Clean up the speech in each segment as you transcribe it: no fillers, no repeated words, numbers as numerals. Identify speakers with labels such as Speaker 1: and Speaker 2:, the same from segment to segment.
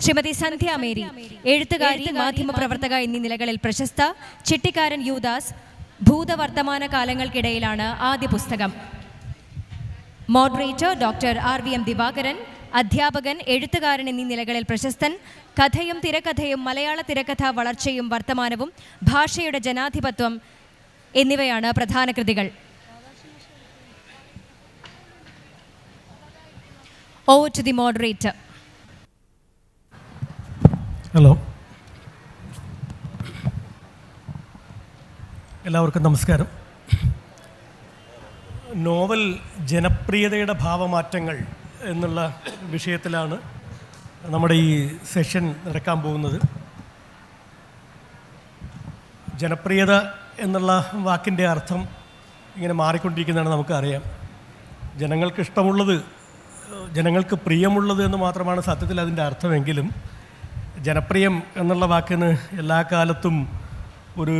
Speaker 1: ശ്രീമതി സന്ധ്യ Mary, എഴുത്തുകാരി, മാധ്യമപ്രവർത്തക എന്നീ നിലകളിൽ പ്രശസ്ത. ചിട്ടിക്കാരൻ യൂദാസ്, ഭൂതവർത്തമാന കാലങ്ങൾക്കിടയിലാണ് ആദ്യ പുസ്തകം. മോഡറേറ്റർ ഡോക്ടർ RVM ദിവാകരൻ, അധ്യാപകൻ, എഴുത്തുകാരൻ എന്നീ നിലകളിൽ പ്രശസ്തൻ. കഥയും തിരക്കഥയും, മലയാള തിരക്കഥ വളർച്ചയും വർത്തമാനവും, ഭാഷയുടെ ജനാധിപത്യം എന്നിവയാണ് പ്രധാന കൃതികൾ. Over to the moderator.
Speaker 2: Hello, എല്ലാവർക്കും നമസ്കാരം. നോവൽ ജനപ്രിയതയുടെ ഭാവമാറ്റങ്ങൾ എന്നുള്ള വിഷയത്തിലാണ് നമ്മുടെ ഈ സെഷൻ നടക്കാൻ പോകുന്നത്. ജനപ്രിയത എന്നുള്ള വാക്കിൻ്റെ അർത്ഥം ഇങ്ങനെ മാറിക്കൊണ്ടിരിക്കുന്നതാണ് നമുക്കറിയാം. ജനങ്ങൾക്ക് ഇഷ്ടമുള്ളത്, ജനങ്ങൾക്ക് പ്രിയമുള്ളത് എന്ന് മാത്രമാണ് സത്യത്തിൽ അതിൻ്റെ അർത്ഥമെങ്കിലും ജനപ്രിയം എന്നുള്ള വാക്കിന് എല്ലാ കാലത്തും ഒരു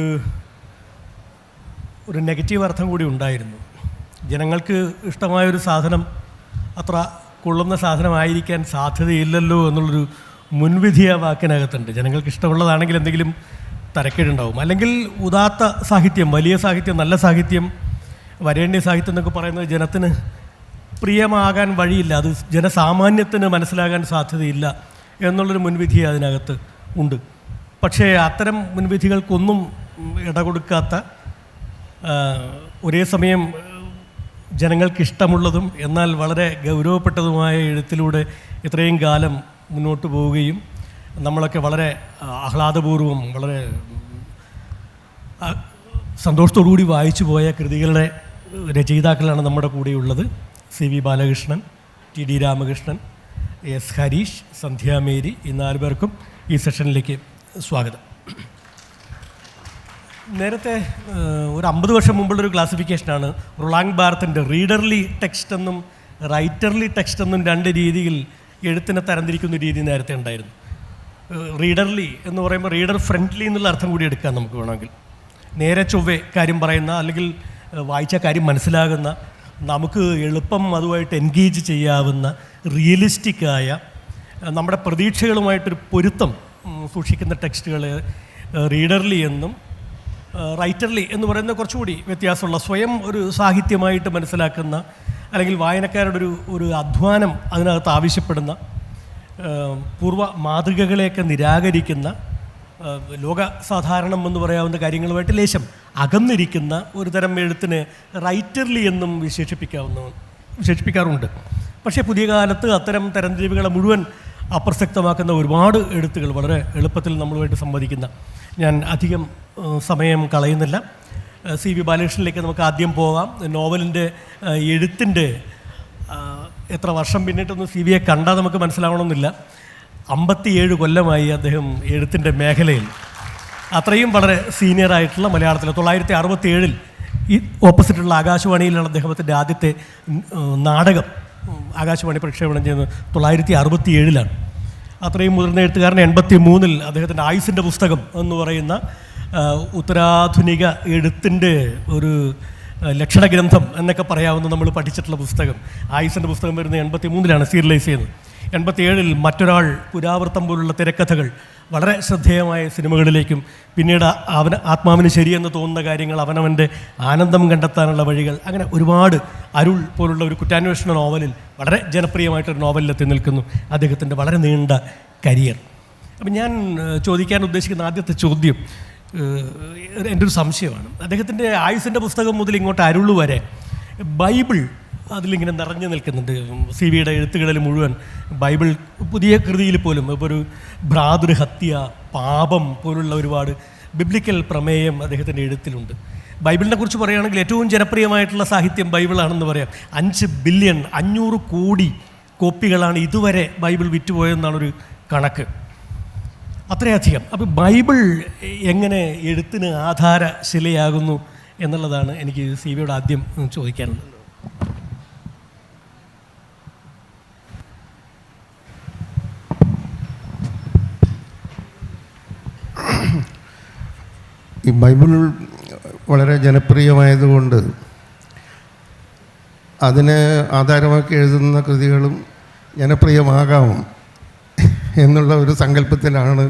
Speaker 2: നെഗറ്റീവ് അർത്ഥം കൂടി ഉണ്ടായിരുന്നു. ജനങ്ങൾക്ക് ഇഷ്ടമായൊരു സാധനം അത്ര കൊള്ളുന്ന സാധനമായിരിക്കാൻ സാധ്യതയില്ലല്ലോ എന്നുള്ളൊരു മുൻവിധി ആ വാക്കിനകത്തുണ്ട്. ജനങ്ങൾക്ക് ഇഷ്ടമുള്ളതാണെങ്കിൽ എന്തെങ്കിലും തരക്കേടുണ്ടാവും. അല്ലെങ്കിൽ ഉദാത്ത സാഹിത്യം, വലിയ സാഹിത്യം, നല്ല സാഹിത്യം, വരേണ്യ സാഹിത്യം എന്നൊക്കെ പറയുന്നത് ജനത്തിന് പ്രിയമാകാൻ വഴിയില്ല, അത് ജനസാമാന്യത്തിന് മനസ്സിലാകാൻ സാധ്യതയില്ല എന്നുള്ളൊരു മുൻവിധി അതിനകത്ത് ഉണ്ട്. പക്ഷേ അത്തരം മുൻവിധികൾക്കൊന്നും ഇടകൊടുക്കാത്ത, ഒരേ സമയം ജനങ്ങൾക്കിഷ്ടമുള്ളതും എന്നാൽ വളരെ ഗൗരവപ്പെട്ടതുമായ എഴുത്തിലൂടെ ഇത്രയും കാലം മുന്നോട്ട് പോവുകയും നമ്മളൊക്കെ വളരെ ആഹ്ലാദപൂർവ്വം, വളരെ സന്തോഷത്തോടുകൂടി വായിച്ചു പോയ കൃതികളുടെ രചയിതാക്കളാണ് നമ്മുടെ കൂടെയുള്ളത്. CV Balakrishnan, TD Ramakrishnan, S Harish, Sandhya Mary, ഈ 4 പേർക്കും ഈ സെഷനിലേക്ക് സ്വാഗതം. നേരത്തെ ഒരു 50 വർഷം മുമ്പുള്ളൊരു ക്ലാസിഫിക്കേഷനാണ് റൊളാങ് ബാർത്തിൻ്റെ റീഡർലി ടെക്സ്റ്റ് എന്നും റൈറ്റർലി ടെക്സ്റ്റ് എന്നും 2 രീതിയിൽ എഴുത്തിനെ തരംതിരിക്കുന്ന രീതി നേരത്തെ ഉണ്ടായിരുന്നു. റീഡർലി എന്ന് പറയുമ്പോൾ റീഡർ ഫ്രണ്ട്ലി എന്നുള്ള അർത്ഥം കൂടി എടുക്കാം നമുക്ക് വേണമെങ്കിൽ. നേരെ ചൊവ്വേ കാര്യം പറയുന്ന, അല്ലെങ്കിൽ വായിച്ച കാര്യം മനസ്സിലാകുന്ന, നമുക്ക് എളുപ്പം അതുമായിട്ട് എൻഗേജ് ചെയ്യാവുന്ന, റിയലിസ്റ്റിക്കായ, നമ്മുടെ പ്രതീക്ഷകളുമായിട്ടൊരു പൊരുത്തം സൂക്ഷിക്കുന്ന ടെക്സ്റ്റുകൾ റീഡർലി എന്നും, റൈറ്റർലി എന്ന് പറയുന്ന കുറച്ചുകൂടി വ്യത്യാസമുള്ള, സ്വയം ഒരു സാഹിത്യമായിട്ട് മനസ്സിലാക്കുന്ന, അല്ലെങ്കിൽ വായനക്കാരുടെ ഒരു അധ്വാനം അതിനകത്ത് ആവശ്യപ്പെടുന്ന, പൂർവ്വ മാതൃകകളെയൊക്കെ നിരാകരിക്കുന്ന, ലോക സാധാരണം എന്ന് പറയാവുന്ന കാര്യങ്ങളുമായിട്ട് ലേശം അകന്നിരിക്കുന്ന ഒരു തരം എഴുത്തിന് റൈറ്റർലി എന്നും വിശേഷിപ്പിക്കാറുണ്ട്. പക്ഷേ പുതിയ കാലത്ത് അത്തരം തരംതിരിവുകളെ മുഴുവൻ അപ്രസക്തമാക്കുന്ന ഒരുപാട് എഴുത്തുകൾ വളരെ എളുപ്പത്തിൽ നമ്മളുമായിട്ട് സംവദിക്കുന്ന, ഞാൻ അധികം സമയം കളയുന്നില്ല. CV ബാലകൃഷ്ണനിലേക്ക് നമുക്ക് ആദ്യം പോകാം. നോവലിൻ്റെ എഴുത്തിൻ്റെ എത്ര വർഷം പിന്നിട്ടൊന്നും CVയെ കണ്ടാൽ നമുക്ക് മനസ്സിലാവണമെന്നില്ല. 57 കൊല്ലമായി അദ്ദേഹം എഴുത്തിൻ്റെ മേഖലയിൽ. അത്രയും വളരെ സീനിയറായിട്ടുള്ള മലയാളത്തിൽ 1967 ഈ ഓപ്പോസിറ്റുള്ള ആകാശവാണിയിലാണ് അദ്ദേഹത്തിൻ്റെ ആദ്യത്തെ നാടകം ആകാശവാണി പ്രക്ഷേപണം ചെയ്യുന്നത്. 1967 അത്രയും മുതിർന്ന എഴുത്തുകാരൻ 83 അദ്ദേഹത്തിൻ്റെ ആയുസിൻ്റെ പുസ്തകം എന്ന് പറയുന്ന ഉത്തരാധുനിക എഴുത്തിൻ്റെ ഒരു ലക്ഷണഗ്രന്ഥം എന്നൊക്കെ പറയാവുന്ന നമ്മൾ പഠിച്ചിട്ടുള്ള പുസ്തകം, ആയുസിൻ്റെ പുസ്തകം വരുന്നത് 83 സീരിയലൈസ് ചെയ്യുന്നത്. 87 മറ്റൊരാൾ, പുരാവൃത്തം പോലുള്ള തിരക്കഥകൾ വളരെ ശ്രദ്ധേയമായ സിനിമകളിലേക്കും, പിന്നീട് ആത്മാവിന് ശരിയെന്ന് തോന്നുന്ന കാര്യങ്ങൾ, അവനവൻ്റെ ആനന്ദം കണ്ടെത്താനുള്ള വഴികൾ, അങ്ങനെ ഒരുപാട്, അരുൾ പോലുള്ള ഒരു കുറ്റാന്വേഷണ നോവലിൽ, വളരെ ജനപ്രിയമായിട്ടൊരു നോവലിലെത്തി നിൽക്കുന്നു അദ്ദേഹത്തിൻ്റെ വളരെ നീണ്ട കരിയർ. അപ്പം ഞാൻ ചോദിക്കാൻ ഉദ്ദേശിക്കുന്ന ആദ്യത്തെ ചോദ്യം എൻ്റെ ഒരു സംശയമാണ്. അദ്ദേഹത്തിൻ്റെ ആയുസിൻ്റെ പുസ്തകം മുതൽ ഇങ്ങോട്ട് അരുൾ വരെ ബൈബിൾ അതിലിങ്ങനെ നിറഞ്ഞു നിൽക്കുന്നുണ്ട്. CVയുടെ എഴുത്തുകളിൽ മുഴുവൻ ബൈബിൾ, പുതിയ കൃതിയിൽ പോലും ഇപ്പോൾ ഒരു ഭ്രാതൃഹത്യ, പാപം പോലുള്ള ഒരുപാട് ബിബ്ലിക്കൽ പ്രമേയം അദ്ദേഹത്തിൻ്റെ എഴുത്തിലുണ്ട്. ബൈബിളിനെ കുറിച്ച് പറയുകയാണെങ്കിൽ ഏറ്റവും ജനപ്രിയമായിട്ടുള്ള സാഹിത്യം ബൈബിളാണെന്ന് പറയാം. 5 ബില്യൺ 500 കോടി കോപ്പികളാണ് ഇതുവരെ ബൈബിൾ വിറ്റുപോയെന്നാണൊരു കണക്ക്. അത്രയധികം. അപ്പോൾ ബൈബിൾ എങ്ങനെ എഴുത്തിന് ആധാരശിലയാകുന്നു എന്നുള്ളതാണ് എനിക്ക് CVയോട് ആദ്യം ചോദിക്കാനുള്ളത്.
Speaker 3: ഈ ബൈബിൾ വളരെ ജനപ്രിയമായതുകൊണ്ട് അതിനെ ആധാരമാക്കി എഴുതുന്ന കൃതികളും ജനപ്രിയമാകാം എന്നുള്ള ഒരു സങ്കല്പത്തിലാണ്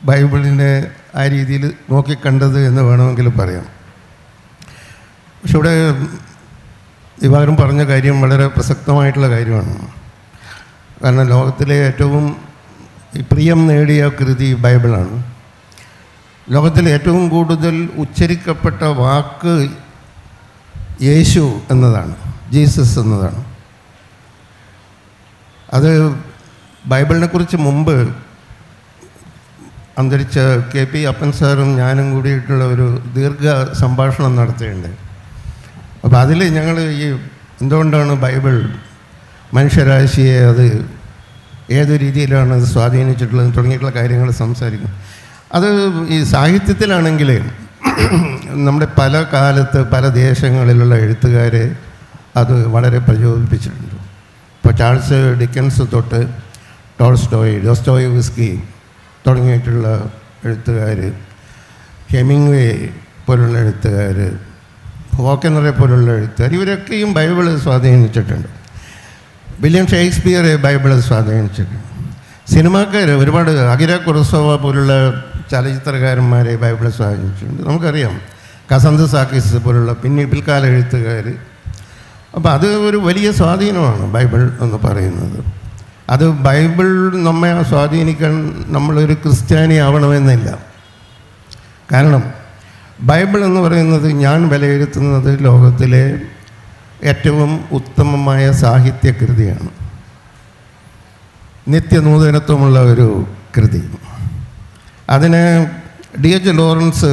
Speaker 3: ബൈബിളിനെ ആ രീതിയിൽ നോക്കിക്കണ്ടത് എന്ന് വേണമെങ്കിൽ പറയാം. പക്ഷെ ഇവിടെ ദിവാകരൻ പറഞ്ഞ കാര്യം വളരെ പ്രസക്തമായിട്ടുള്ള കാര്യമാണ്. കാരണം ലോകത്തിലെ ഏറ്റവും പ്രിയം നേടിയ കൃതി ബൈബിളാണ്. ലോകത്തിൽ ഏറ്റവും കൂടുതൽ ഉച്ചരിക്കപ്പെട്ട വാക്ക് യേശു എന്നതാണ്, ജീസസ് എന്നതാണ്. അത് ബൈബിളിനെക്കുറിച്ച് മുമ്പ് അന്തരിച്ച KP അപ്പൻ സാറും ഞാനും കൂടിയിട്ടുള്ള ഒരു ദീർഘ സംഭാഷണം നടത്തിയിട്ടുണ്ട്. അപ്പോൾ അതിൽ ഞങ്ങൾ ഈ എന്തുകൊണ്ടാണ് ബൈബിൾ മനുഷ്യരാശിയെ അത് ഏത് രീതിയിലാണ് അത് സ്വാധീനിച്ചിട്ടുള്ളത് തുടങ്ങിയിട്ടുള്ള കാര്യങ്ങൾ സംസാരിക്കും. അത് ഈ സാഹിത്യത്തിലാണെങ്കിൽ നമ്മുടെ പല കാലത്ത് പല ദേശങ്ങളിലുള്ള എഴുത്തുകാരെ അത് വളരെ പ്രചോദിപ്പിച്ചിട്ടുണ്ട്. ഇപ്പോൾ ചാൾസ് ഡിക്കൻസ് തൊട്ട് ഡോസ്റ്റോയേവ്സ്കി തുടങ്ങിയിട്ടുള്ള എഴുത്തുകാർ, ഹെമിംഗ്വേ പോലുള്ള എഴുത്തുകാർ, ഹോക്കനറെ പോലുള്ള എഴുത്തുകാർ, ഇവരൊക്കെയും ബൈബിൾ സ്വാധീനിച്ചിട്ടുണ്ട്. വില്യം ഷേക്സ്പിയറെ ബൈബിൾ സ്വാധീനിച്ചിട്ടുണ്ട്. സിനിമാക്കാർ ഒരുപാട്, അകിര കുറുസോവ പോലുള്ള ചലച്ചിത്രകാരന്മാരെ ബൈബിൾ സ്വാധീനിച്ചിട്ടുണ്ട്. നമുക്കറിയാം കസന്ത് സാക്കിസ് പോലുള്ള പിൽക്കാല എഴുത്തുകാർ. അപ്പോൾ അത് ഒരു വലിയ സ്വാധീനമാണ് ബൈബിൾ എന്ന് പറയുന്നത്. അത് ബൈബിൾ നമ്മെ സ്വാധീനിക്കാൻ നമ്മളൊരു ക്രിസ്ത്യാനി ആവണമെന്നില്ല. കാരണം ബൈബിൾ എന്ന് പറയുന്നത് ഞാൻ വിലയിരുത്തുന്നത് ലോകത്തിലെ ഏറ്റവും ഉത്തമമായ സാഹിത്യകൃതിയാണ്. നിത്യനൂതനത്വമുള്ള ഒരു കൃതി. അതിനെ D.H. ലോറൻസ്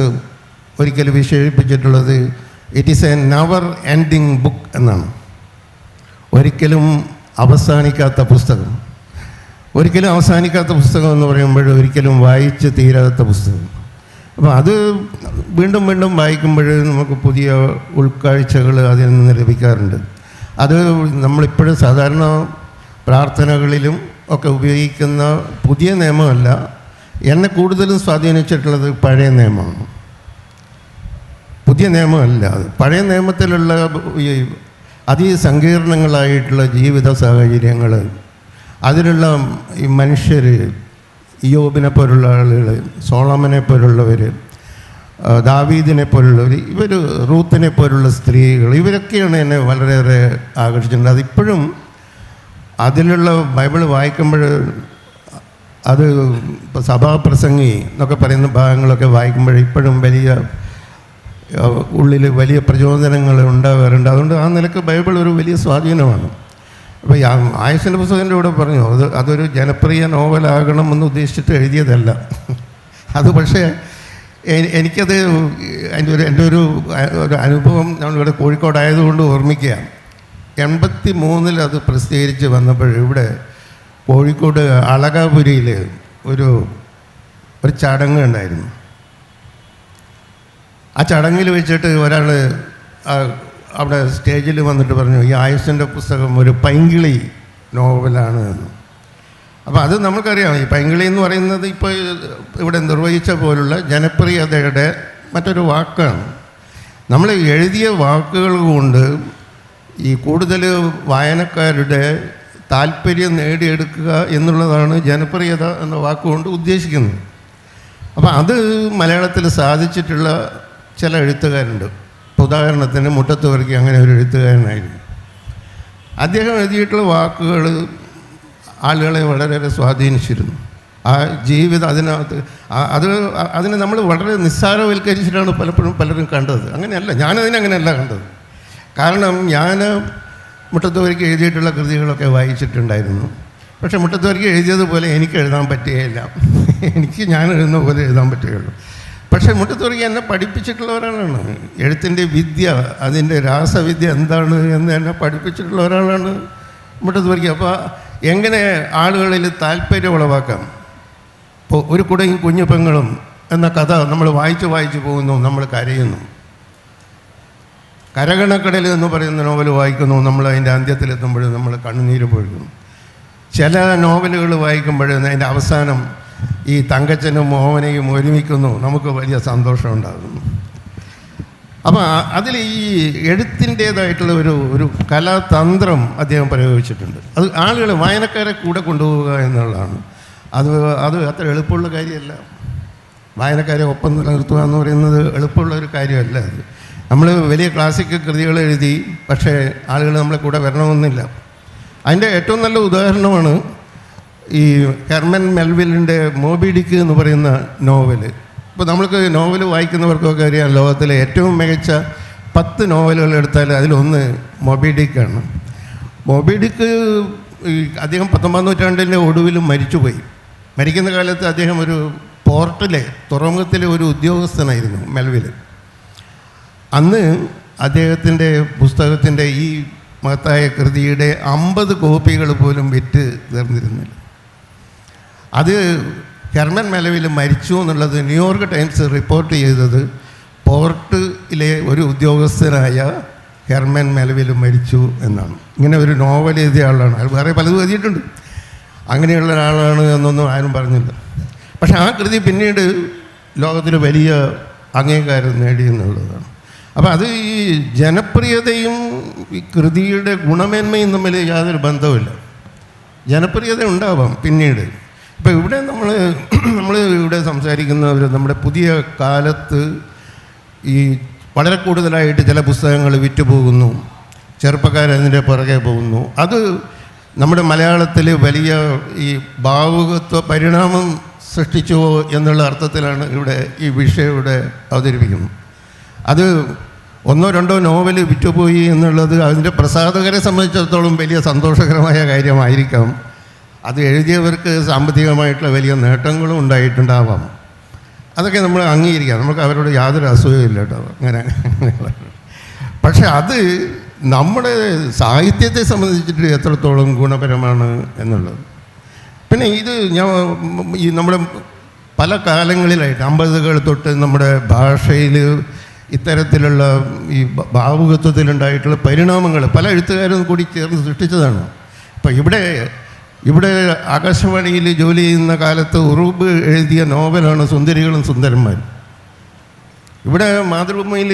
Speaker 3: ഒരിക്കൽ വിശേഷിപ്പിച്ചിട്ടുള്ളത് it is a never ending book എന്നാണ്. ഒരിക്കലും അവസാനിക്കാത്ത പുസ്തകം. ഒരിക്കലും അവസാനിക്കാത്ത പുസ്തകം എന്ന് പറയുമ്പോൾ ഒരിക്കലും വായിച്ച് തീരാത്ത പുസ്തകം. അപ്പോൾ അത് വീണ്ടും വീണ്ടും വായിക്കുമ്പോൾ നമുക്ക് പുതിയ ഉൾക്കാഴ്ചകൾ അതിൽ നിന്ന് ലഭിക്കാറുണ്ട്. അത് നമ്മളിപ്പോഴും സാധാരണ പ്രാർത്ഥനകളിലും ഒക്കെ ഉപയോഗിക്കുന്ന പുതിയ നിയമമല്ല. എന്നെ കൂടുതലും സ്വാധീനിച്ചിട്ടുള്ളത് പഴയ നിയമമാണ്, പുതിയ നിയമമല്ല. പഴയ നിയമത്തിലുള്ള ഈ അതിസങ്കീർണങ്ങളായിട്ടുള്ള ജീവിത സാഹചര്യങ്ങൾ, അതിലുള്ള ഈ മനുഷ്യർ, യോബിനെ പോലുള്ള ആളുകൾ, സോളമനെ പോലുള്ളവർ, ദാവീദിനെ പോലുള്ളവർ, ഇവർ റൂത്തിനെ പോലുള്ള സ്ത്രീകൾ, ഇവരൊക്കെയാണ് എന്നെ വളരെയേറെ ആകർഷിച്ചിട്ടുണ്ട്. അതിപ്പോഴും അതിലുള്ള ബൈബിൾ വായിക്കുമ്പോൾ അത് ഇപ്പോൾ സഭാപ്രസംഗി എന്നൊക്കെ പറയുന്ന ഭാഗങ്ങളൊക്കെ വായിക്കുമ്പോൾ ഇപ്പോഴും വലിയ ഉള്ളിൽ വലിയ പ്രചോദനങ്ങൾ ഉണ്ടാകാറുണ്ട്. അതുകൊണ്ട് ആ നിലക്ക് ബൈബിൾ ഒരു വലിയ സ്വാധീനമാണ്. അപ്പോൾ ആയുസിൻ്റെ പുസ്തകത്തിൻ്റെ കൂടെ പറഞ്ഞു അതൊരു ജനപ്രിയ നോവലാകണമെന്ന് ഉദ്ദേശിച്ചിട്ട് എഴുതിയതല്ല അത്. പക്ഷേ എനിക്കത് എൻ്റെ ഒരു അനുഭവം നമ്മളിവിടെ കോഴിക്കോടായതുകൊണ്ട് ഓർമ്മിക്കുക. 83 അത് പ്രസിദ്ധീകരിച്ച് വന്നപ്പോൾ ഇവിടെ കോഴിക്കോട് അളകാപുരിയിൽ ഒരു ചടങ്ങ് ഉണ്ടായിരുന്നു. ആ ചടങ്ങിൽ വെച്ചിട്ട് ഒരാൾ അവിടെ സ്റ്റേജിൽ വന്നിട്ട് പറഞ്ഞു ഈ ആയുസിൻ്റെ പുസ്തകം ഒരു പൈങ്കിളി നോവലാണ് എന്ന്. അപ്പോൾ അത് നമുക്കറിയാം, ഈ പൈങ്കിളി എന്ന് പറയുന്നത് ഇപ്പോൾ ഇവിടെ നിർവഹിച്ച പോലുള്ള ജനപ്രിയതയുടെ മറ്റൊരു വാക്കാണ്. നമ്മൾ എഴുതിയ വാക്കുകൾ കൊണ്ട് ഈ കൂടുതൽ വായനക്കാരുടെ താല്പര്യം നേടിയെടുക്കുക എന്നുള്ളതാണ് ജനപ്രിയത എന്ന വാക്കുകൊണ്ട് ഉദ്ദേശിക്കുന്നത്. അപ്പോൾ അത് മലയാളത്തിൽ സാധിച്ചിട്ടുള്ള ചില എഴുത്തുകാരുണ്ട്. ഉദാഹരണത്തിന് മുട്ടത്ത് വർക്കി അങ്ങനെ ഒരു എഴുത്തുകാരനായിരുന്നു. അദ്ദേഹം എഴുതിയിട്ടുള്ള വാക്കുകൾ ആളുകളെ വളരെയേറെ സ്വാധീനിച്ചിരുന്നു. ആ ജീവിതം അതിനകത്ത് അതിനെ നമ്മൾ വളരെ നിസ്സാരവൽക്കരിച്ചിട്ടാണ് പലരും കണ്ടത്. അങ്ങനെയല്ല, ഞാനതിനങ്ങനെയല്ല കണ്ടത്. കാരണം ഞാൻ മുട്ടത്ത് വർക്കി എഴുതിയിട്ടുള്ള കൃതികളൊക്കെ വായിച്ചിട്ടുണ്ടായിരുന്നു. പക്ഷേ മുട്ടത്ത് വർക്കി എഴുതിയതുപോലെ എനിക്ക് എഴുതാൻ പറ്റുകയില്ല. എനിക്ക് ഞാൻ എഴുതുന്ന പോലെ എഴുതാൻ പറ്റുകയുള്ളൂ. പക്ഷേ മുട്ടത്ത് വർക്കി എന്നെ പഠിപ്പിച്ചിട്ടുള്ള ഒരാളാണ്. എഴുത്തിൻ്റെ വിദ്യ, അതിൻ്റെ രാസവിദ്യ എന്താണ് എന്ന് എന്നെ പഠിപ്പിച്ചിട്ടുള്ള ഒരാളാണ് മുട്ടത്ത് വർക്കി. അപ്പോൾ എങ്ങനെ ആളുകളിൽ താല്പര്യം ഉളവാക്കാം. ഇപ്പോൾ ഒരു കുടയും കുഞ്ഞു പെങ്ങളും എന്ന കഥ നമ്മൾ വായിച്ച് പോകുന്നു, നമ്മൾ കരയുന്നു. കരകണക്കടൽ എന്ന് പറയുന്ന നോവൽ വായിക്കുന്നു, നമ്മൾ അതിൻ്റെ അന്ത്യത്തിലെത്തുമ്പോൾ നമ്മൾ കണ്ണുനീര് പൊഴുകുന്നു. ചില നോവലുകൾ വായിക്കുമ്പോൾ അതിൻ്റെ അവസാനം ഈ തങ്കച്ചനും മോഹനയും ഒരുമിക്കുന്നു, നമുക്ക് വലിയ സന്തോഷം ഉണ്ടാകുന്നു. അപ്പോൾ അതിൽ ഈ എഴുത്തിൻ്റേതായിട്ടുള്ള ഒരു കലാതന്ത്രം അദ്ദേഹം പ്രയോഗിച്ചിട്ടുണ്ട്. അത് ആളുകൾ വായനക്കാരെ കൂടെ കൊണ്ടുപോവുക എന്നുള്ളതാണ്. അത് അത്ര എളുപ്പമുള്ള കാര്യമല്ല. വായനക്കാരെ ഒപ്പം നിലനിർത്തുക എന്ന് പറയുന്നത് എളുപ്പമുള്ള ഒരു കാര്യമല്ല. അത് നമ്മൾ വലിയ ക്ലാസിക്കൽ കൃതികൾ എഴുതി, പക്ഷേ ആളുകൾ നമ്മളെ കൂടെ വരണമെന്നില്ല. അതിൻ്റെ ഏറ്റവും നല്ല ഉദാഹരണമാണ് ഈ ഹെർമൻ മെൽവിലിൻ്റെ മോബി ഡിക്ക് എന്ന് പറയുന്ന നോവൽ. ഇപ്പോൾ നമ്മൾക്ക് നോവൽ വായിക്കുന്നവർക്കൊക്കെ അറിയാം, ലോകത്തിലെ ഏറ്റവും മികച്ച 10 നോവലുകൾ എടുത്താൽ അതിലൊന്ന് മോബി ഡിക്കാണ്. മോബി ഡിക്ക് അദ്ദേഹം 19-ാം നൂറ്റാണ്ടിൻ്റെ ഒടുവിൽ മരിച്ചുപോയി. മരിക്കുന്ന കാലത്ത് അദ്ദേഹം ഒരു പോർട്ടിലെ തുറമുഖത്തിലെ ഒരു ഉദ്യോഗസ്ഥനായിരുന്നു മെൽവിൽ. അന്ന് അദ്ദേഹത്തിൻ്റെ പുസ്തകത്തിൻ്റെ ഈ മഹത്തായ കൃതിയുടെ 50 കോപ്പികൾ പോലും വിറ്റ് തീർന്നിരുന്നില്ല. അത് ഹെർമൻ മെൽവിൽ മരിച്ചു എന്നുള്ളത് ന്യൂയോർക്ക് ടൈംസ് റിപ്പോർട്ട് ചെയ്തത് പോർട്ടിലെ ഒരു ഉദ്യോഗസ്ഥനായ ഹെർമൻ മെൽവിൽ മരിച്ചു എന്നാണ്. ഇങ്ങനെ ഒരു നോവൽ എഴുതിയ ആളാണ്. അയാൾ വേറെ പലതും എഴുതിയിട്ടുണ്ട്. അങ്ങനെയുള്ള ഒരാളാണ് എന്നൊന്നും ആരും പറഞ്ഞില്ല. പക്ഷെ ആ കൃതി പിന്നീട് ലോകത്തിൽ വലിയ അംഗീകാരം നേടി എന്നുള്ളതാണ്. അപ്പോൾ അത് ഈ ജനപ്രിയതയും ഈ കൃതിയുടെ ഗുണമേന്മയും തമ്മിൽ യാതൊരു ബന്ധവുമില്ല. ജനപ്രിയത ഉണ്ടാവാം പിന്നീട്. ഇപ്പോൾ ഇവിടെ നമ്മൾ ഇവിടെ സംസാരിക്കുന്നവർ നമ്മുടെ പുതിയ കാലത്ത് ഈ വളരെ കൂടുതലായിട്ട് ചില പുസ്തകങ്ങൾ വിറ്റുപോകുന്നു, ചെറുപ്പക്കാരതിൻ്റെ പുറകെ പോകുന്നു. അത് നമ്മുടെ മലയാളത്തിൽ വലിയ ഈ ഭാവുകത്വ പരിണാമം സൃഷ്ടിച്ചുവോ എന്നുള്ള അർത്ഥത്തിലാണ് ഇവിടെ ഈ വിഷയം ഇവിടെ അവതരിപ്പിക്കുന്നത്. അത് 1-2 നോവൽ വിറ്റുപോയി എന്നുള്ളത് അതിൻ്റെ പ്രസാധകരെ സംബന്ധിച്ചിടത്തോളം വലിയ സന്തോഷകരമായ കാര്യമായിരിക്കാം. അത് എഴുതിയവർക്ക് സാമ്പത്തികമായിട്ടുള്ള വലിയ നേട്ടങ്ങളും ഉണ്ടായിട്ടുണ്ടാവാം. അതൊക്കെ നമ്മൾ അംഗീകരിക്കാം. നമുക്ക് അവരോട് യാതൊരു അസൂയമില്ല കേട്ടോ, അങ്ങനെ. പക്ഷെ അത് നമ്മുടെ സാഹിത്യത്തെ സംബന്ധിച്ചിട്ട് എത്രത്തോളം ഗുണപരമാണ് എന്നുള്ളത്. പിന്നെ ഇത് ഈ നമ്മുടെ പല കാലങ്ങളിലായിട്ട് 50കൾ തൊട്ട് നമ്മുടെ ഭാഷയിൽ ഇത്തരത്തിലുള്ള ഈ ഭാവുകത്വത്തിലുണ്ടായിട്ടുള്ള പരിണാമങ്ങൾ പല എഴുത്തുകാരും കൂടി ചേർന്ന് സൃഷ്ടിച്ചതാണ്. ഇപ്പം ഇവിടെ ആകാശവാണിയിൽ ജോലി ചെയ്യുന്ന കാലത്ത് ഉറൂബ് എഴുതിയ നോവലാണ് സുന്ദരികളും സുന്ദരന്മാരും. ഇവിടെ മാതൃഭൂമിയിൽ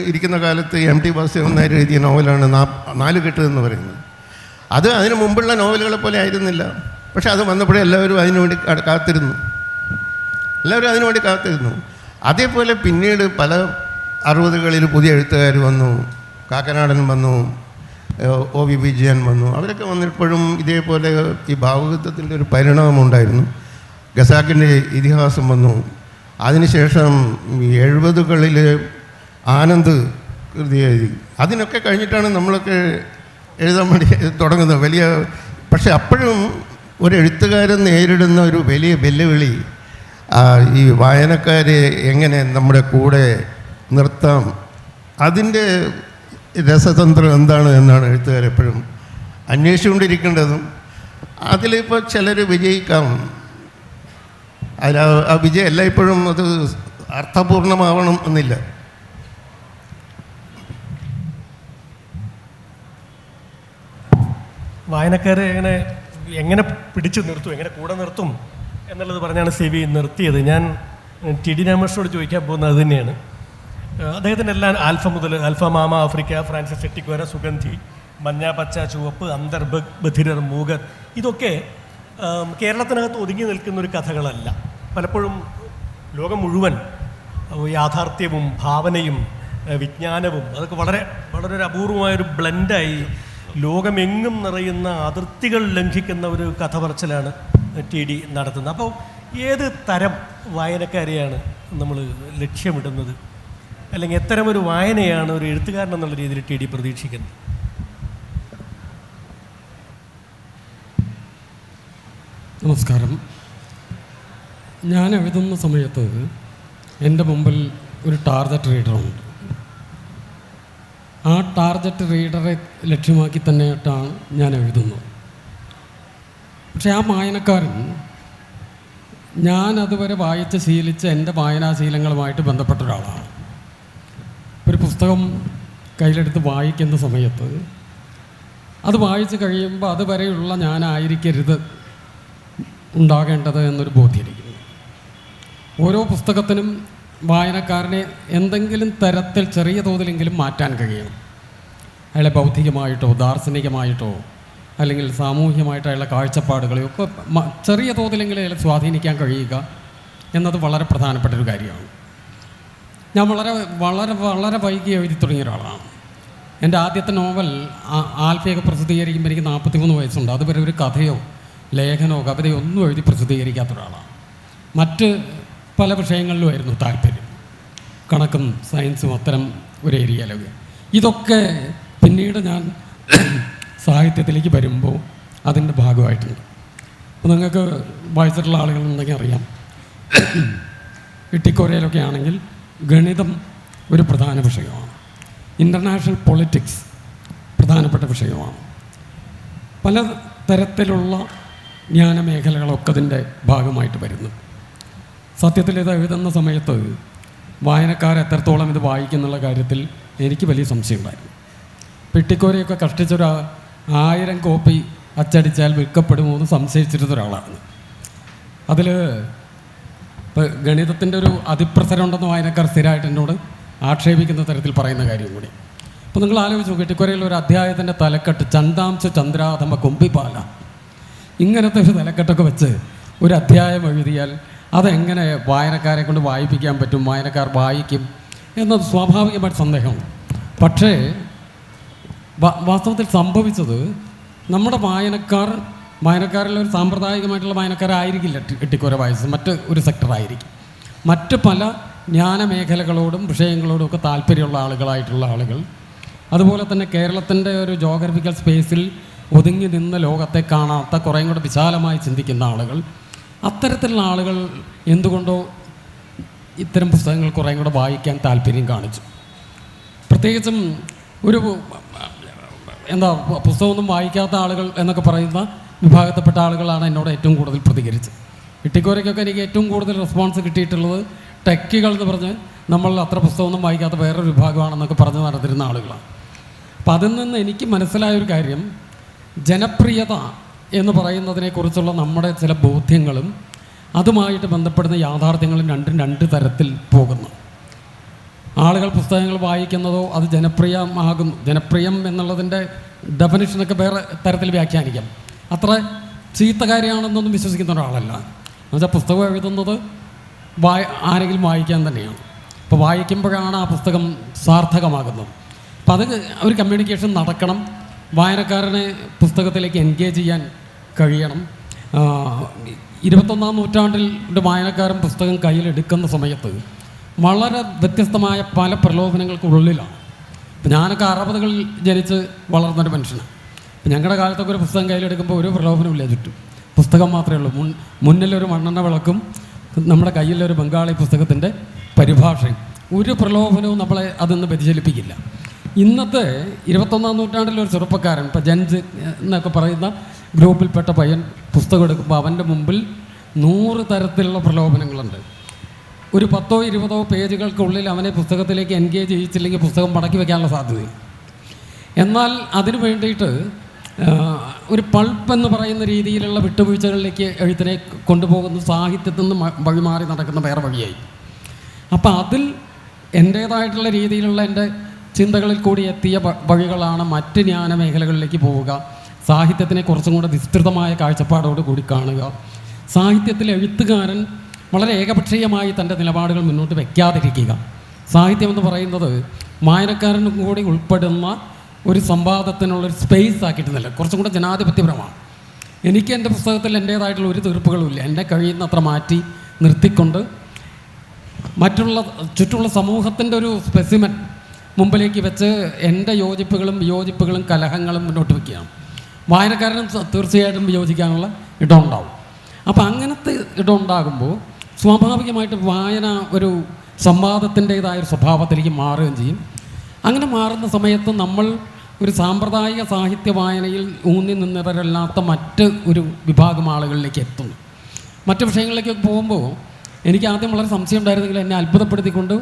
Speaker 3: ഇരിക്കുന്ന കാലത്ത് MT വാസുദേവൻ നായർ എഴുതിയ നോവലാണ് 4 കെട്ട് എന്ന് പറയുന്നത്. അത് അതിനു മുമ്പുള്ള നോവലുകളെ പോലെ ആയിരുന്നില്ല. പക്ഷെ അത് വന്നപ്പോഴേ എല്ലാവരും അതിനുവേണ്ടി കാത്തിരുന്നു. അതേപോലെ പിന്നീട് പല 60കളിൽ പുതിയ എഴുത്തുകാർ വന്നു. കാക്കനാടൻ വന്നു, OV വിജയൻ വന്നു. അവരൊക്കെ വന്നപ്പോഴും ഇതേപോലെ ഈ ഭാവുകത്വത്തിൻ്റെ ഒരു പരിണാമം ഉണ്ടായിരുന്നു. ഖസാക്കിൻ്റെ ഇതിഹാസം വന്നു. അതിനുശേഷം 70കളിൽ ആനന്ദ് കൃതി എഴുതി. അതിനൊക്കെ കഴിഞ്ഞിട്ടാണ് നമ്മളൊക്കെ എഴുതാൻ വേണ്ടി തുടങ്ങുന്നത്. പക്ഷെ അപ്പോഴും ഒരു എഴുത്തുകാരൻ നേരിടുന്ന ഒരു വലിയ വെല്ലുവിളി ഈ വായനക്കാരെ എങ്ങനെ നമ്മുടെ കൂടെ നിർത്താം, അതിൻ്റെ രസതന്ത്രം എന്താണ് എന്നാണ് എഴുത്തുകാരെപ്പോഴും അന്വേഷിച്ചുകൊണ്ടിരിക്കേണ്ടതും. അതിലിപ്പോൾ ചിലർ വിജയിക്കാം. ആ വിജയം എല്ലായ്പ്പോഴും അത് അർത്ഥപൂർണമാവണം എന്നില്ല.
Speaker 2: വായനക്കാരെ എങ്ങനെ പിടിച്ചു നിർത്തും, എങ്ങനെ കൂടെ നിർത്തും എന്നുള്ളത് പറഞ്ഞാണ് CV നിർത്തിയത്. ഞാൻ TD രാമകൃഷ്ണനോട് ചോദിക്കാൻ പോകുന്നത് അത് തന്നെയാണ്. അദ്ദേഹത്തിൻ്റെ എല്ലാം ആൽഫ മുതൽ ആൽഫ മാമ, ആഫ്രിക്ക, ഫ്രാൻസിസ് ചെട്ടിക്കോര, സുഗന്ധി, മഞ്ഞ, പച്ച, ചുവപ്പ്, അന്തർ, ബധിരർ, മൂകർ, ഇതൊക്കെ കേരളത്തിനകത്ത് ഒതുങ്ങി നിൽക്കുന്നൊരു കഥകളല്ല. പലപ്പോഴും ലോകം മുഴുവൻ യാഥാർത്ഥ്യവും ഭാവനയും വിജ്ഞാനവും അതൊക്കെ വളരെ വളരെ ഒരു അപൂർവമായൊരു ബ്ലെൻഡായി ലോകമെങ്ങും നിറയുന്ന അതിർത്തികൾ ലംഘിക്കുന്ന ഒരു കഥ പറച്ചിലാണ് TD നടത്തുന്നത്. അപ്പോൾ ഏത് തരം വായനക്കാരെയാണ് നമ്മൾ ലക്ഷ്യമിടുന്നത്, അല്ലെങ്കിൽ എത്തരമൊരു വായനയാണ് ഒരു എഴുത്തുകാരൻ എന്നുള്ള രീതിയിൽ TD പ്രതീക്ഷിക്കുന്നത്?
Speaker 4: നമസ്കാരം. ഞാൻ എഴുതുന്ന സമയത്ത് എൻ്റെ മുമ്പിൽ ഒരു ടാർഗറ്റ് റീഡറുണ്ട്. ആ ടാർഗറ്റ് റീഡറെ ലക്ഷ്യമാക്കി തന്നെയായിട്ടാണ് ഞാൻ എഴുതുന്നത്. പക്ഷേ ആ വായനക്കാരൻ ഞാൻ അതുവരെ വായിച്ച് ശീലിച്ച എൻ്റെ വായനാശീലങ്ങളുമായിട്ട് ബന്ധപ്പെട്ട ഒരാളാണ്. ഒരു പുസ്തകം കയ്യിലെടുത്ത് വായിക്കുന്ന സമയത്ത് അത് വായിച്ച് കഴിയുമ്പോൾ അതുവരെയുള്ള ഞാനായിരിക്കരുത് ഉണ്ടാകേണ്ടത് എന്നൊരു ബോധ്യമായിരിക്കുന്നു. ഓരോ പുസ്തകത്തിനും വായനക്കാരനെ എന്തെങ്കിലും തരത്തിൽ ചെറിയ തോതിലെങ്കിലും മാറ്റാൻ കഴിയണം. അയാളെ ബൗദ്ധികമായിട്ടോ ദാർശനികമായിട്ടോ അല്ലെങ്കിൽ സാമൂഹ്യമായിട്ടുള്ള കാഴ്ചപ്പാടുകളെയോ ഒക്കെ ചെറിയ തോതിലെങ്കിലും സ്വാധീനിക്കാൻ കഴിയുക എന്നത് വളരെ പ്രധാനപ്പെട്ടൊരു കാര്യമാണ്. ഞാൻ വളരെ വളരെ വളരെ വൈകി എഴുതി തുടങ്ങിയ ഒരാളാണ്. എൻ്റെ ആദ്യത്തെ നോവൽ ആൽഫയൊക്കെ പ്രസിദ്ധീകരിക്കുമ്പോൾ എനിക്ക് 43 വയസ്സുണ്ട്. അതുവരെ ഒരു കഥയോ ലേഖനമോ കവിതയോ ഒന്നും എഴുതി പ്രസിദ്ധീകരിക്കാത്ത ഒരാളാണ്. മറ്റ് പല വിഷയങ്ങളിലുമായിരുന്നു താല്പര്യം, കണക്കും സയൻസും അത്തരം ഒരു ഏരിയയിലൊക്കെ. ഇതൊക്കെ പിന്നീട് ഞാൻ സാഹിത്യത്തിലേക്ക് വരുമ്പോൾ അതിൻ്റെ ഭാഗമായിട്ടുണ്ട്. അപ്പോൾ നിങ്ങൾക്ക് വായിച്ചിട്ടുള്ള ആളുകളുണ്ടെങ്കിൽ അറിയാം, ഇട്ടിക്കോരയിലൊക്കെ ആണെങ്കിൽ ഗണിതം ഒരു പ്രധാന വിഷയമാണ്. ഇൻ്റർനാഷണൽ പൊളിറ്റിക്സ് പ്രധാനപ്പെട്ട വിഷയമാണ്. പല തരത്തിലുള്ള ജ്ഞാനമേഖലകളൊക്കെ അതിൻ്റെ ഭാഗമായിട്ട് വരുന്നു. സത്യത്തിൽ ഇത് എഴുതുന്ന സമയത്ത് വായനക്കാർ എത്രത്തോളം ഇത് വായിക്കുന്നുള്ള കാര്യത്തിൽ എനിക്ക് വലിയ സംശയമുണ്ടായിരുന്നു. പെട്ടിക്കോരയൊക്കെ കഷ്ടിച്ചൊരു 1000 കോപ്പി അച്ചടിച്ചാൽ വിൽക്കപ്പെടുമോ എന്ന് സംശയിച്ചിരുന്ന ഒരാളാണ്. അതിൽ ഇപ്പോൾ ഗണിതത്തിൻ്റെ ഒരു അതിപ്രസരം ഉണ്ടെന്ന് വായനക്കാർ സ്ഥിരമായിട്ട് എന്നോട് ആക്ഷേപിക്കുന്ന തരത്തിൽ പറയുന്ന കാര്യം കൂടി. അപ്പോൾ നിങ്ങൾ ആലോചിച്ചു, പെട്ടിക്കോരയിൽ ഒരു അധ്യായത്തിൻ്റെ തലക്കെട്ട് ചന്താംശ ചന്ദ്രാധമ കൊമ്പിപ്പാല, ഇങ്ങനത്തെ ഒരു തലക്കെട്ടൊക്കെ വെച്ച് ഒരു അധ്യായം എഴുതിയാൽ അതെങ്ങനെ വായനക്കാരെ കൊണ്ട് വായിപ്പിക്കാൻ പറ്റും, വായനക്കാർ വായിക്കും എന്നത് സ്വാഭാവികമായിട്ട് സന്ദേഹമാണ്. പക്ഷേ വാസ്തവത്തിൽ സംഭവിച്ചത് നമ്മുടെ വായനക്കാരിൽ ഒരു സാമ്പ്രദായികമായിട്ടുള്ള വായനക്കാരായിരിക്കില്ല ഇട്ടിക്കോര വായിച്ചത്, മറ്റ് ഒരു സെക്ടറായിരിക്കും. മറ്റ് പല ജ്ഞാനമേഖലകളോടും വിഷയങ്ങളോടും ഒക്കെ താല്പര്യമുള്ള ആളുകളായിട്ടുള്ള ആളുകൾ, അതുപോലെ തന്നെ കേരളത്തിൻ്റെ ഒരു ജോഗ്രഫിക്കൽ സ്പേസിൽ ഒതുങ്ങി നിന്ന് ലോകത്തെ കാണാത്ത കുറേയും കൂടെ വിശാലമായി ചിന്തിക്കുന്ന ആളുകൾ, അത്തരത്തിലുള്ള ആളുകൾ എന്തുകൊണ്ടോ ഇത്തരം പുസ്തകങ്ങൾ കുറേയും കൂടെ വായിക്കാൻ താല്പര്യം കാണിച്ചു. പ്രത്യേകിച്ചും ഒരു പുസ്തകമൊന്നും വായിക്കാത്ത ആളുകൾ എന്നൊക്കെ പറയുന്ന വിഭാഗത്തിൽപ്പെട്ട ആളുകളാണ് എന്നോട് ഏറ്റവും കൂടുതൽ പ്രതികരിച്ചത്. ഇട്ടിക്കോരയ്ക്കൊക്കെ എനിക്ക് ഏറ്റവും കൂടുതൽ റെസ്പോൺസ് കിട്ടിയിട്ടുള്ളത് ടെക്കികൾ എന്ന് പറഞ്ഞ് നമ്മൾ അത്ര പുസ്തകമൊന്നും വായിക്കാത്ത വേറൊരു വിഭാഗമാണെന്നൊക്കെ പറഞ്ഞ് നടന്നിരുന്ന ആളുകളാണ്. അപ്പം അതിൽ നിന്ന് എനിക്ക് മനസ്സിലായൊരു കാര്യം, ജനപ്രിയത എന്ന് പറയുന്നതിനെക്കുറിച്ചുള്ള നമ്മുടെ ചില ബോധ്യങ്ങളും അതുമായിട്ട് ബന്ധപ്പെടുന്ന യാഥാർത്ഥ്യങ്ങളും രണ്ടും രണ്ട് തരത്തിൽ പോകുന്നു. ആളുകൾ പുസ്തകങ്ങൾ വായിക്കുന്നതോ അത് ജനപ്രിയമാകുന്നു. ജനപ്രിയം എന്നുള്ളതിൻ്റെ ഡെഫിനിഷനൊക്കെ വേറെ തരത്തിൽ വ്യാഖ്യാനിക്കാം. അത്ര ചീത്ത കാര്യമാണെന്നൊന്നും വിശ്വസിക്കുന്ന ഒരാളല്ല. എന്നുവെച്ചാൽ പുസ്തകം എഴുതുന്നത് ആരെങ്കിലും വായിക്കാൻ തന്നെയാണ്. അപ്പോൾ വായിക്കുമ്പോഴാണ് ആ പുസ്തകം സാർത്ഥകമാകുന്നത്. അപ്പോൾ അത് ഒരു കമ്മ്യൂണിക്കേഷൻ നടക്കണം, വായനക്കാരനെ പുസ്തകത്തിലേക്ക് എൻഗേജ് ചെയ്യാൻ കഴിയണം. 21-ാം നൂറ്റാണ്ടിൽ വായനക്കാരൻ പുസ്തകം കയ്യിലെടുക്കുന്ന സമയത്ത് വളരെ വ്യത്യസ്തമായ പല പ്രലോഭനങ്ങൾക്കുള്ളിലാണ്. ഇപ്പം ഞാനൊക്കെ 60കളിൽ ജനിച്ച് വളർന്നൊരു മനുഷ്യനാണ്. ഇപ്പം ഞങ്ങളുടെ കാലത്തൊക്കെ ഒരു പുസ്തകം കയ്യിലെടുക്കുമ്പോൾ ഒരു പ്രലോഭനമില്ല, ചുറ്റും പുസ്തകം മാത്രമേ ഉള്ളൂ. മുന്നിലൊരു മണ്ണെണ്ണ വിളക്കും നമ്മുടെ കയ്യിലൊരു ബംഗാളി പുസ്തകത്തിൻ്റെ പരിഭാഷയും. ഒരു പ്രലോഭനവും നമ്മളെ അതൊന്ന് വ്യതിചലിപ്പിക്കില്ല. ഇന്നത്തെ 21-ാം നൂറ്റാണ്ടിലൊരു ചെറുപ്പക്കാരൻ, ഇപ്പോൾ ജൻസ് എന്നൊക്കെ പറയുന്ന ഗ്രൂപ്പിൽപ്പെട്ട പയ്യൻ പുസ്തകം എടുക്കുമ്പോൾ അവൻ്റെ മുമ്പിൽ 100 തരത്തിലുള്ള പ്രലോഭനങ്ങളുണ്ട്. ഒരു 10-20 പേജുകൾക്കുള്ളിൽ അവനെ പുസ്തകത്തിലേക്ക് എൻഗേജ് ചെയ്യിച്ചില്ലെങ്കിൽ പുസ്തകം മടക്കി വയ്ക്കാനുള്ള സാധ്യതയും. എന്നാൽ അതിനു വേണ്ടിയിട്ട് ഒരു പൾപ്പ് എന്ന് പറയുന്ന രീതിയിലുള്ള വിട്ടുവീഴ്ചകളിലേക്ക് എഴുത്തിനെ കൊണ്ടുപോകുന്ന സാഹിത്യത്തിൽ നിന്ന് വഴിമാറി നടക്കുന്ന വേറെ വഴിയായി. അപ്പോൾ അതിൽ എൻ്റേതായിട്ടുള്ള രീതിയിലുള്ള എൻ്റെ ചിന്തകളിൽ കൂടി എത്തിയ വഴികളാണ് മറ്റ് ജ്ഞാന മേഖലകളിലേക്ക് പോവുക, സാഹിത്യത്തിനെ കുറച്ചും കൂടെ വിസ്തൃതമായ കാഴ്ചപ്പാടോട് കൂടി കാണുക. സാഹിത്യത്തിൽ എഴുത്തുകാരൻ വളരെ ഏകപക്ഷീയമായി തൻ്റെ നിലപാടുകൾ മുന്നോട്ട് വയ്ക്കാതിരിക്കുക. സാഹിത്യം എന്ന് പറയുന്നത് വായനക്കാരനും കൂടി ഉൾപ്പെടുന്ന ഒരു സംവാദത്തിനുള്ളൊരു സ്പേസ് ആക്കിയിട്ടില്ല, കുറച്ചും കൂടെ ജനാധിപത്യപരമാണ്. എനിക്ക് എൻ്റെ പുസ്തകത്തിൽ എൻ്റേതായിട്ടുള്ള ഒരു തീർപ്പുകളുമില്ല. എന്നെ കഴിയുന്നത്ര മാറ്റി നിർത്തിക്കൊണ്ട് ചുറ്റുമുള്ള സമൂഹത്തിൻ്റെ ഒരു സ്പെസിമെൻ മുമ്പിലേക്ക് വെച്ച് എൻ്റെ വിയോജിപ്പുകളും കലഹങ്ങളും മുന്നോട്ട് വയ്ക്കുകയാണ്. വായനക്കാരനും തീർച്ചയായിട്ടും വിയോജിക്കാനുള്ള ഇടമുണ്ടാവും. അപ്പോൾ അങ്ങനത്തെ ഇടമുണ്ടാകുമ്പോൾ സ്വാഭാവികമായിട്ട് വായന ഒരു സംവാദത്തിൻ്റേതായൊരു സ്വഭാവത്തിലേക്ക് മാറുകയും ചെയ്യും. അങ്ങനെ മാറുന്ന സമയത്ത് നമ്മൾ ഒരു സാമ്പ്രദായിക സാഹിത്യ വായനയിൽ ഊന്നി നിന്നവരല്ലാത്ത മറ്റ് ഒരു വിഭാഗം ആളുകളിലേക്ക് എത്തുന്നു. മറ്റ് വിഷയങ്ങളിലേക്കൊക്കെ പോകുമ്പോൾ എനിക്ക് ആദ്യം വളരെ സംശയം ഉണ്ടായിരുന്നെങ്കിൽ എന്നെ അത്ഭുതപ്പെടുത്തിക്കൊണ്ട്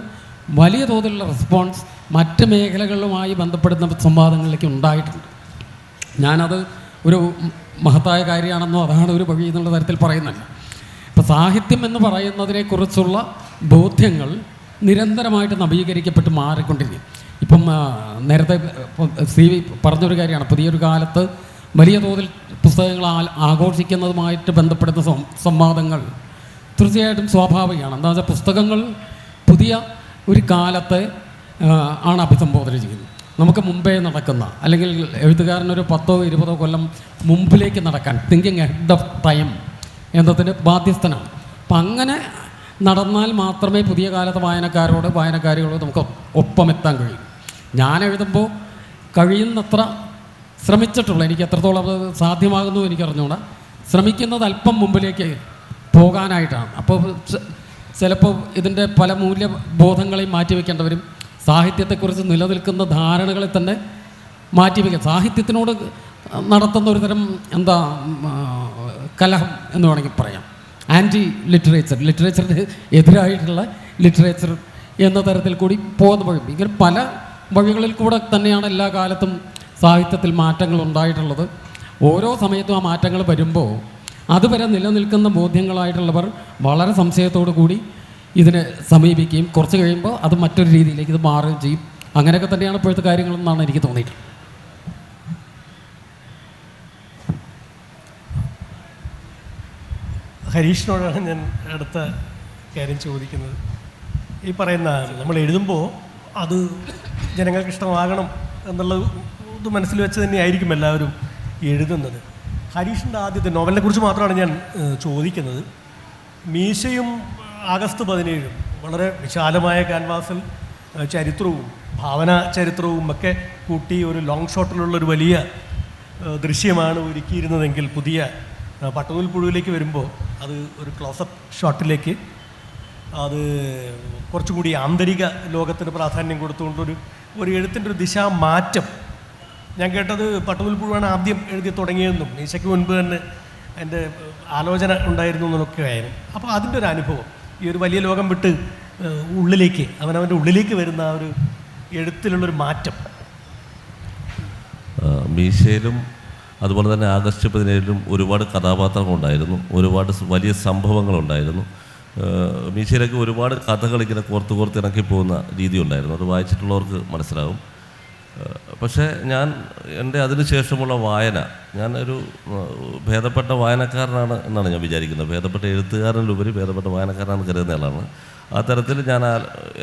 Speaker 4: വലിയ തോതിലുള്ള റെസ്പോൺസ് മറ്റ് മേഖലകളുമായി ബന്ധപ്പെടുന്ന സംവാദങ്ങളിലേക്ക് ഉണ്ടായിട്ടുണ്ട്. ഞാനത് ഒരു മഹത്തായ കാര്യമാണെന്നോ അതാണ് ഒരു വഴി എന്നുള്ള തരത്തിൽ പറയുന്നില്ല. ഇപ്പോൾ സാഹിത്യം എന്ന് പറയുന്നതിനെക്കുറിച്ചുള്ള ബോധ്യങ്ങൾ നിരന്തരമായിട്ട് നവീകരിക്കപ്പെട്ട് മാറിക്കൊണ്ടിരിക്കും. ഇപ്പം നേരത്തെ CV പറഞ്ഞൊരു കാര്യമാണ്, പുതിയൊരു കാലത്ത് വലിയ തോതിൽ പുസ്തകങ്ങൾ ആഘോഷിക്കുന്നതുമായിട്ട് ബന്ധപ്പെടുന്ന സംവാദങ്ങൾ തീർച്ചയായിട്ടും സ്വാഭാവികമാണ്. എന്താ വെച്ചാൽ പുസ്തകങ്ങൾ പുതിയ ഒരു കാലത്തെ ആണ് അഭിസംബോധന ചെയ്യുന്നത്. നമുക്ക് മുമ്പേ നടക്കുന്ന, അല്ലെങ്കിൽ എഴുത്തുകാരനൊരു 10-20 കൊല്ലം മുമ്പിലേക്ക് നടക്കാൻ, തിങ്കിങ് ഹെഡ് ഓഫ് ടൈം എന്നതിന് ബാധ്യസ്ഥനാണ്. അപ്പം അങ്ങനെ നടന്നാൽ മാത്രമേ പുതിയ കാലത്തെ വായനക്കാരികളോട് നമുക്ക് ഒപ്പമെത്താൻ കഴിയും. ഞാൻ എഴുതുമ്പോൾ കഴിയുന്നത്ര ശ്രമിച്ചിട്ടുള്ള, എനിക്ക് എത്രത്തോളം അത് സാധ്യമാകുന്നു എനിക്കറിഞ്ഞുകൂടാ, ശ്രമിക്കുന്നത് അല്പം മുമ്പിലേക്ക് പോകാനായിട്ടാണ്. അപ്പോൾ ചിലപ്പോൾ ഇതിൻ്റെ പല മൂല്യബോധങ്ങളെയും മാറ്റിവെക്കേണ്ടി വരും. സാഹിത്യത്തെക്കുറിച്ച് നിലനിൽക്കുന്ന ധാരണകളെ തന്നെ മാറ്റിവെക്കുക. സാഹിത്യത്തിനോട് നടത്തുന്ന ഒരു തരം കലഹം എന്ന് വേണമെങ്കിൽ പറയാം. ആൻറ്റി ലിറ്ററേച്ചറിന് എതിരായിട്ടുള്ള ലിറ്ററേച്ചർ എന്ന തരത്തിൽ കൂടി പോകുന്ന വഴി, ഇങ്ങനെ പല വഴികളിൽ കൂടെ തന്നെയാണ് എല്ലാ കാലത്തും സാഹിത്യത്തിൽ മാറ്റങ്ങൾ ഉണ്ടായിട്ടുള്ളത്. ഓരോ സമയത്തും ആ മാറ്റങ്ങൾ വരുമ്പോൾ അതുവരെ നിലനിൽക്കുന്ന ബോധ്യങ്ങളായിട്ടുള്ളവർ വളരെ സംശയത്തോടു കൂടി ഇതിനെ സമീപിക്കുകയും കുറച്ച് കഴിയുമ്പോൾ അത് മറ്റൊരു രീതിയിലേക്ക് ഇത് മാറുകയും ചെയ്യും. അങ്ങനെയൊക്കെ തന്നെയാണ് ഇപ്പോഴത്തെ കാര്യങ്ങളെന്നാണ് എനിക്ക് തോന്നിയിട്ടുള്ളത്.
Speaker 2: ഹരീഷിനോടാണ് ഞാൻ അടുത്ത കാര്യം ചോദിക്കുന്നത്. ഈ പറയുന്ന നമ്മൾ എഴുതുമ്പോൾ അത് ജനങ്ങൾക്ക് ഇഷ്ടമാകണം എന്നുള്ളത് ഇത് മനസ്സിൽ വെച്ച് തന്നെയായിരിക്കും എല്ലാവരും എഴുതുന്നത്. ഹരീഷിൻ്റെ ആദ്യത്തെ നോവലിനെ കുറിച്ച് മാത്രമാണ് ഞാൻ ചോദിക്കുന്നത്. മീശയും ആഗസ്റ്റ് 17 വളരെ വിശാലമായ ക്യാൻവാസിൽ ചരിത്രവും ഭാവന ചരിത്രവും ഒക്കെ കൂട്ടി ഒരു ലോങ് ഷോട്ടിലുള്ളൊരു വലിയ ദൃശ്യമാണ് ഒരുക്കിയിരുന്നതെങ്കിൽ പുതിയ പട്ടുനൂൽ പുഴുവിലേക്ക് വരുമ്പോൾ അത് ഒരു ക്ലോസപ്പ് ഷോട്ടിലേക്ക് അത് കുറച്ചുകൂടി ആന്തരിക ലോകത്തിന് പ്രാധാന്യം കൊടുത്തുകൊണ്ടൊരു എഴുത്തിൻ്റെ ഒരു ദിശാമാറ്റം. ഞാൻ കേട്ടത് പട്ടുനൂൽ പുഴുവാണ് ആദ്യം എഴുതി തുടങ്ങിയതെന്നും മീശയ്ക്ക് മുൻപ് തന്നെ എൻ്റെ ആലോചന ഉണ്ടായിരുന്നു എന്നൊക്കെ ആയിരുന്നു. അപ്പോൾ അതിൻ്റെ ഒരു അനുഭവം, ഈ ഒരു വലിയ ലോകം വിട്ട് ഉള്ളിലേക്ക് അവനവൻ്റെ ഉള്ളിലേക്ക് വരുന്ന ആ ഒരു എഴുത്തിലുള്ളൊരു മാറ്റം.
Speaker 5: മീശയിലും അതുപോലെ തന്നെ ആഗസ്റ്റ് 17 ഒരുപാട് കഥാപാത്രങ്ങളുണ്ടായിരുന്നു, ഒരുപാട് വലിയ സംഭവങ്ങളുണ്ടായിരുന്നു. മീശയിലേക്ക് ഒരുപാട് കഥകൾ ഇങ്ങനെ കോർത്ത് ഇണക്കി പോകുന്ന രീതി ഉണ്ടായിരുന്നു. അത് വായിച്ചിട്ടുള്ളവർക്ക് മനസ്സിലാകും. പക്ഷേ എൻ്റെ അതിനുശേഷമുള്ള വായന, ഞാനൊരു ഭേദപ്പെട്ട വായനക്കാരനാണ് എന്നാണ് ഞാൻ വിചാരിക്കുന്നത്. ഭേദപ്പെട്ട എഴുത്തുകാരനിലുപരി ഭേദപ്പെട്ട വായനക്കാരനാണ് കരുതുന്ന ആളാണ്. ആ തരത്തിൽ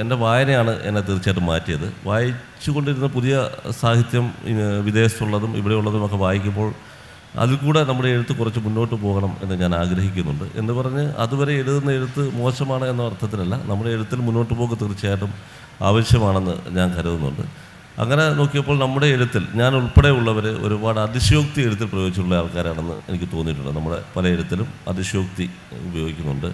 Speaker 5: എൻ്റെ വായനയാണ് എന്നെ തീർച്ചയായിട്ടും മാറ്റിയത്. വായിച്ചുകൊണ്ടിരുന്ന പുതിയ സാഹിത്യം വിദേശത്തുള്ളതും ഇവിടെയുള്ളതുമൊക്കെ വായിക്കുമ്പോൾ അതിൽ കൂടെ നമ്മുടെ എഴുത്ത് കുറച്ച് മുന്നോട്ട് പോകണം എന്ന് ഞാൻ ആഗ്രഹിക്കുന്നുണ്ട്. എന്ന് പറഞ്ഞ് അതുവരെ എഴുതുന്ന എഴുത്ത് മോശമാണ് എന്ന അർത്ഥത്തിലല്ല, നമ്മുടെ എഴുത്തിൽ മുന്നോട്ട് പോക്ക് തീർച്ചയായിട്ടും ആവശ്യമാണെന്ന് ഞാൻ കരുതുന്നുണ്ട്. അങ്ങനെ നോക്കിയപ്പോൾ നമ്മുടെ എഴുത്തിൽ ഞാൻ ഉൾപ്പെടെയുള്ളവർ ഒരുപാട് അതിശയോക്തി എഴുത്തിൽ പ്രയോഗിച്ചിട്ടുള്ള ആൾക്കാരാണെന്ന് എനിക്ക് തോന്നിയിട്ടുണ്ട്. നമ്മുടെ പല എഴുത്തിലും അതിശയോക്തി ഉപയോഗിക്കുന്നുണ്ട്.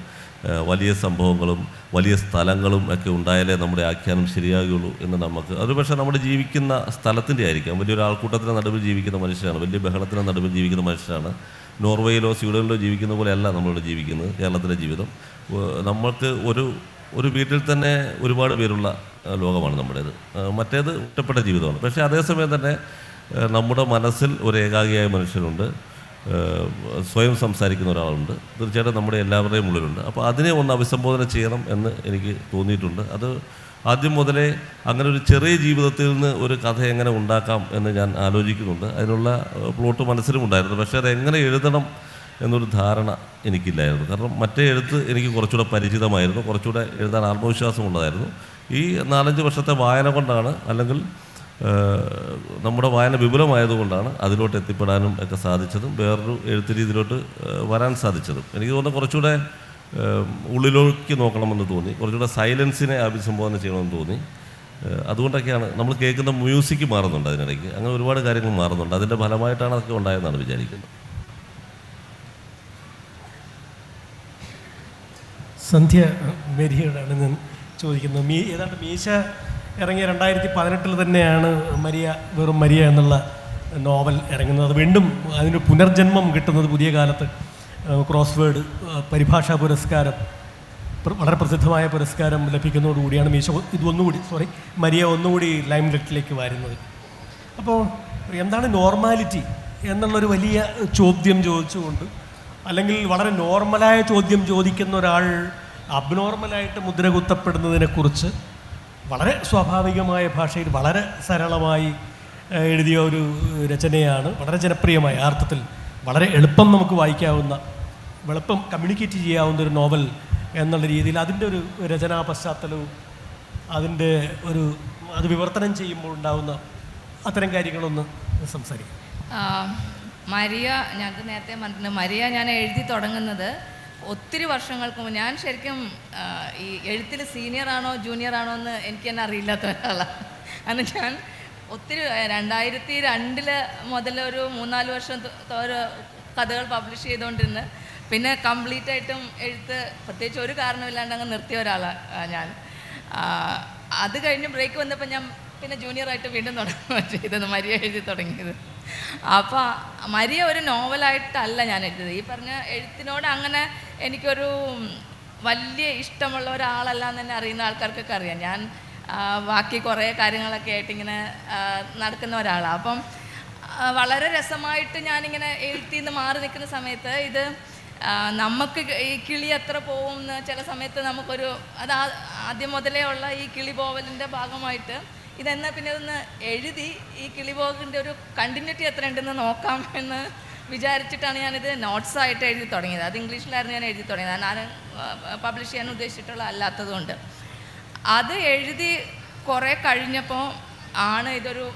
Speaker 5: വലിയ സംഭവങ്ങളും വലിയ സ്ഥലങ്ങളും ഒക്കെ ഉണ്ടായാലേ നമ്മുടെ ആഖ്യാനം ശരിയാകുകയുള്ളൂ എന്ന് നമുക്ക്, അത് പക്ഷേ നമ്മുടെ ജീവിക്കുന്ന സ്ഥലത്തിൻ്റെ ആയിരിക്കാം. വലിയൊരു ആൾക്കൂട്ടത്തിൻ്റെ നടുവിൽ ജീവിക്കുന്ന മനുഷ്യരാണ്, വലിയ ബഹളത്തിൻ്റെ നടുവിൽ ജീവിക്കുന്ന മനുഷ്യരാണ്. നോർവേയിലോ സ്വീഡനിലോ ജീവിക്കുന്ന പോലെയല്ല നമ്മളിവിടെ ജീവിക്കുന്നത്. കേരളത്തിലെ ജീവിതം നമ്മൾക്ക് ഒരു വീട്ടിൽ തന്നെ ഒരുപാട് പേരുള്ള ലോകമാണ് നമ്മുടേത്. മറ്റേത് ഒറ്റപ്പെട്ട ജീവിതമാണ്. പക്ഷേ അതേസമയം തന്നെ നമ്മുടെ മനസ്സിൽ ഒരു ഏകാഗിയായ മനുഷ്യരുണ്ട്, സ്വയം സംസാരിക്കുന്ന ഒരാളുണ്ട്, തീർച്ചയായിട്ടും നമ്മുടെ എല്ലാവരുടെയും ഉള്ളിലുണ്ട്. അപ്പോൾ അതിനെ ഒന്ന് അഭിസംബോധന ചെയ്യണം എന്ന് എനിക്ക് തോന്നിയിട്ടുണ്ട്. അത് ആദ്യം മുതലേ അങ്ങനെ ഒരു ചെറിയ ജീവിതത്തിൽ നിന്ന് ഒരു കഥ എങ്ങനെ ഉണ്ടാക്കാം എന്ന് ഞാൻ ആലോചിക്കുന്നുണ്ട്. അതിനുള്ള പ്ലോട്ട് മനസ്സിലുമുണ്ടായിരുന്നു. പക്ഷേ അതെങ്ങനെ എഴുതണം എന്നൊരു ധാരണ എനിക്കില്ലായിരുന്നു. കാരണം മറ്റേ എഴുത്ത് എനിക്ക് കുറച്ചുകൂടെ പരിചിതമായിരുന്നു, കുറച്ചുകൂടെ എഴുതാൻ ആത്മവിശ്വാസമുള്ളതായിരുന്നു. ഈ 4-5 വർഷത്തെ വായന കൊണ്ടാണ്, അല്ലെങ്കിൽ നമ്മുടെ വായന വിപുലമായതുകൊണ്ടാണ് അതിലോട്ട് എത്തിപ്പെടാനും ഒക്കെ സാധിച്ചതും വേറൊരു എഴുത്ത് രീതിയിലോട്ട് വരാൻ സാധിച്ചതും. എനിക്ക് തോന്നുന്നു കുറച്ചുകൂടെ ഉള്ളിലേക്ക് നോക്കണമെന്ന് തോന്നി, കുറച്ചുകൂടെ സൈലൻസിനെ അഭിസംബോധന ചെയ്യണമെന്ന് തോന്നി. അതുകൊണ്ടൊക്കെയാണ് നമ്മൾ കേൾക്കുന്ന മ്യൂസിക് മാറുന്നുണ്ട്, അതിനിടയ്ക്ക് അങ്ങനെ ഒരുപാട് കാര്യങ്ങൾ മാറുന്നുണ്ട്. അതിൻ്റെ ഫലമായിട്ടാണ് അതൊക്കെ ഉണ്ടായതെന്നാണ് വിചാരിക്കുന്നത്.
Speaker 2: സന്ധ്യ മേരിയോടാണ് ഞാൻ ചോദിക്കുന്നത്. ഏതാണ്ട് മീശ ഇറങ്ങിയ 2018 തന്നെയാണ് വെറും മരിയ എന്നുള്ള നോവൽ ഇറങ്ങുന്നത്. അത് വീണ്ടും അതിന് പുനർജന്മം കിട്ടുന്നത് പുതിയ കാലത്ത് ക്രോസ് വേർഡ് പരിഭാഷാ പുരസ്കാരം, വളരെ പ്രസിദ്ധമായ പുരസ്കാരം ലഭിക്കുന്നതോടുകൂടിയാണ് മരിയ ഒന്നുകൂടി ലൈം ലൈറ്റിലേക്ക് വരുന്നത്. അപ്പോൾ എന്താണ് നോർമാലിറ്റി എന്നുള്ളൊരു വലിയ ചോദ്യം ചോദിച്ചുകൊണ്ട്, അല്ലെങ്കിൽ വളരെ നോർമലായ ചോദ്യം ചോദിക്കുന്ന ഒരാൾ അബ്നോർമലായിട്ട് മുദ്ര കുത്തപ്പെടുന്നതിനെക്കുറിച്ച് വളരെ സ്വാഭാവികമായ ഭാഷയിൽ വളരെ സരളമായി എഴുതിയ ഒരു രചനയാണ്. വളരെ ജനപ്രിയമായ അർത്ഥത്തിൽ വളരെ എളുപ്പം നമുക്ക് വായിക്കാവുന്ന, എളുപ്പം കമ്മ്യൂണിക്കേറ്റ് ചെയ്യാവുന്ന ഒരു നോവൽ എന്നുള്ള രീതിയിൽ അതിൻ്റെ ഒരു രചനാ പശ്ചാത്തലവും അതിൻ്റെ അത് വിവർത്തനം ചെയ്യുമ്പോൾ ഉണ്ടാകുന്ന അത്തരം കാര്യങ്ങളൊന്ന് സംസാരിക്കും.
Speaker 6: മരിയ, ഞങ്ങൾക്ക് നേരത്തെ പറഞ്ഞിട്ടുണ്ട്, മരിയ ഞാൻ എഴുതി തുടങ്ങുന്നത് ഒത്തിരി വർഷങ്ങൾക്ക് മുമ്പ്. ഞാൻ ശരിക്കും ഈ എഴുത്തിൽ സീനിയറാണോ ജൂനിയറാണോ എന്ന് എനിക്ക് തന്നെ അറിയില്ലാത്ത ഒരാളാണ്. കാരണം ഞാൻ ഒത്തിരി 2002 മുതൽ ഒരു 3-4 വർഷം ഒരു കഥകൾ പബ്ലിഷ് ചെയ്തുകൊണ്ടിരുന്ന് പിന്നെ കംപ്ലീറ്റ് ആയിട്ടും എഴുത്ത് പ്രത്യേകിച്ച് ഒരു കാരണമില്ലാണ്ട് അങ്ങ് നിർത്തിയ ഒരാളാണ് ഞാൻ. അത് കഴിഞ്ഞ് ബ്രേക്ക് വന്നപ്പോൾ ഞാൻ പിന്നെ ജൂനിയറായിട്ട് വീണ്ടും ചെയ്തത്, മരിയ എഴുതി തുടങ്ങിയത്. അപ്പോൾ മരിയ ഒരു നോവലായിട്ടല്ല ഞാൻ എഴുതിയത്. ഈ പറഞ്ഞ എഴുത്തിനോട് അങ്ങനെ എനിക്കൊരു വലിയ ഇഷ്ടമുള്ള ഒരാളല്ല എന്ന് തന്നെ അറിയുന്ന ആൾക്കാർക്കൊക്കെ അറിയാം. ഞാൻ ബാക്കി കുറേ കാര്യങ്ങളൊക്കെ ആയിട്ട് ഇങ്ങനെ നടക്കുന്ന ഒരാളാണ്. അപ്പം വളരെ രസമായിട്ട് ഞാനിങ്ങനെ എഴുത്തിൽ നിന്ന് മാറി നിൽക്കുന്ന സമയത്ത് ഇത് നമുക്ക് ഈ കിളി എത്ര പോകും എന്ന് ചില സമയത്ത് നമുക്കൊരു അത് ആദ്യം മുതലേ ഉള്ള ഈ കിളി പോവലിൻ്റെ ഭാഗമായിട്ട് ഇതെന്നാൽ പിന്നെ ഇതൊന്ന് എഴുതി ഈ കിളി പോകിൻ്റെ ഒരു കണ്ടിന്യൂറ്റി എത്ര ഉണ്ടെന്ന് നോക്കാം എന്ന് വിചാരിച്ചിട്ടാണ് ഞാനിത് നോട്ട്സായിട്ട് എഴുതി തുടങ്ങിയത്. അത് ഇംഗ്ലീഷിലായിരുന്നു ഞാൻ എഴുതി തുടങ്ങിയത്, ഞാൻ പബ്ലിഷ് ചെയ്യാൻ ഉദ്ദേശിച്ചിട്ടുള്ള അല്ലാത്തതുകൊണ്ട്. അത് എഴുതി കുറേ കഴിഞ്ഞപ്പോൾ ആണ് ഇതൊരു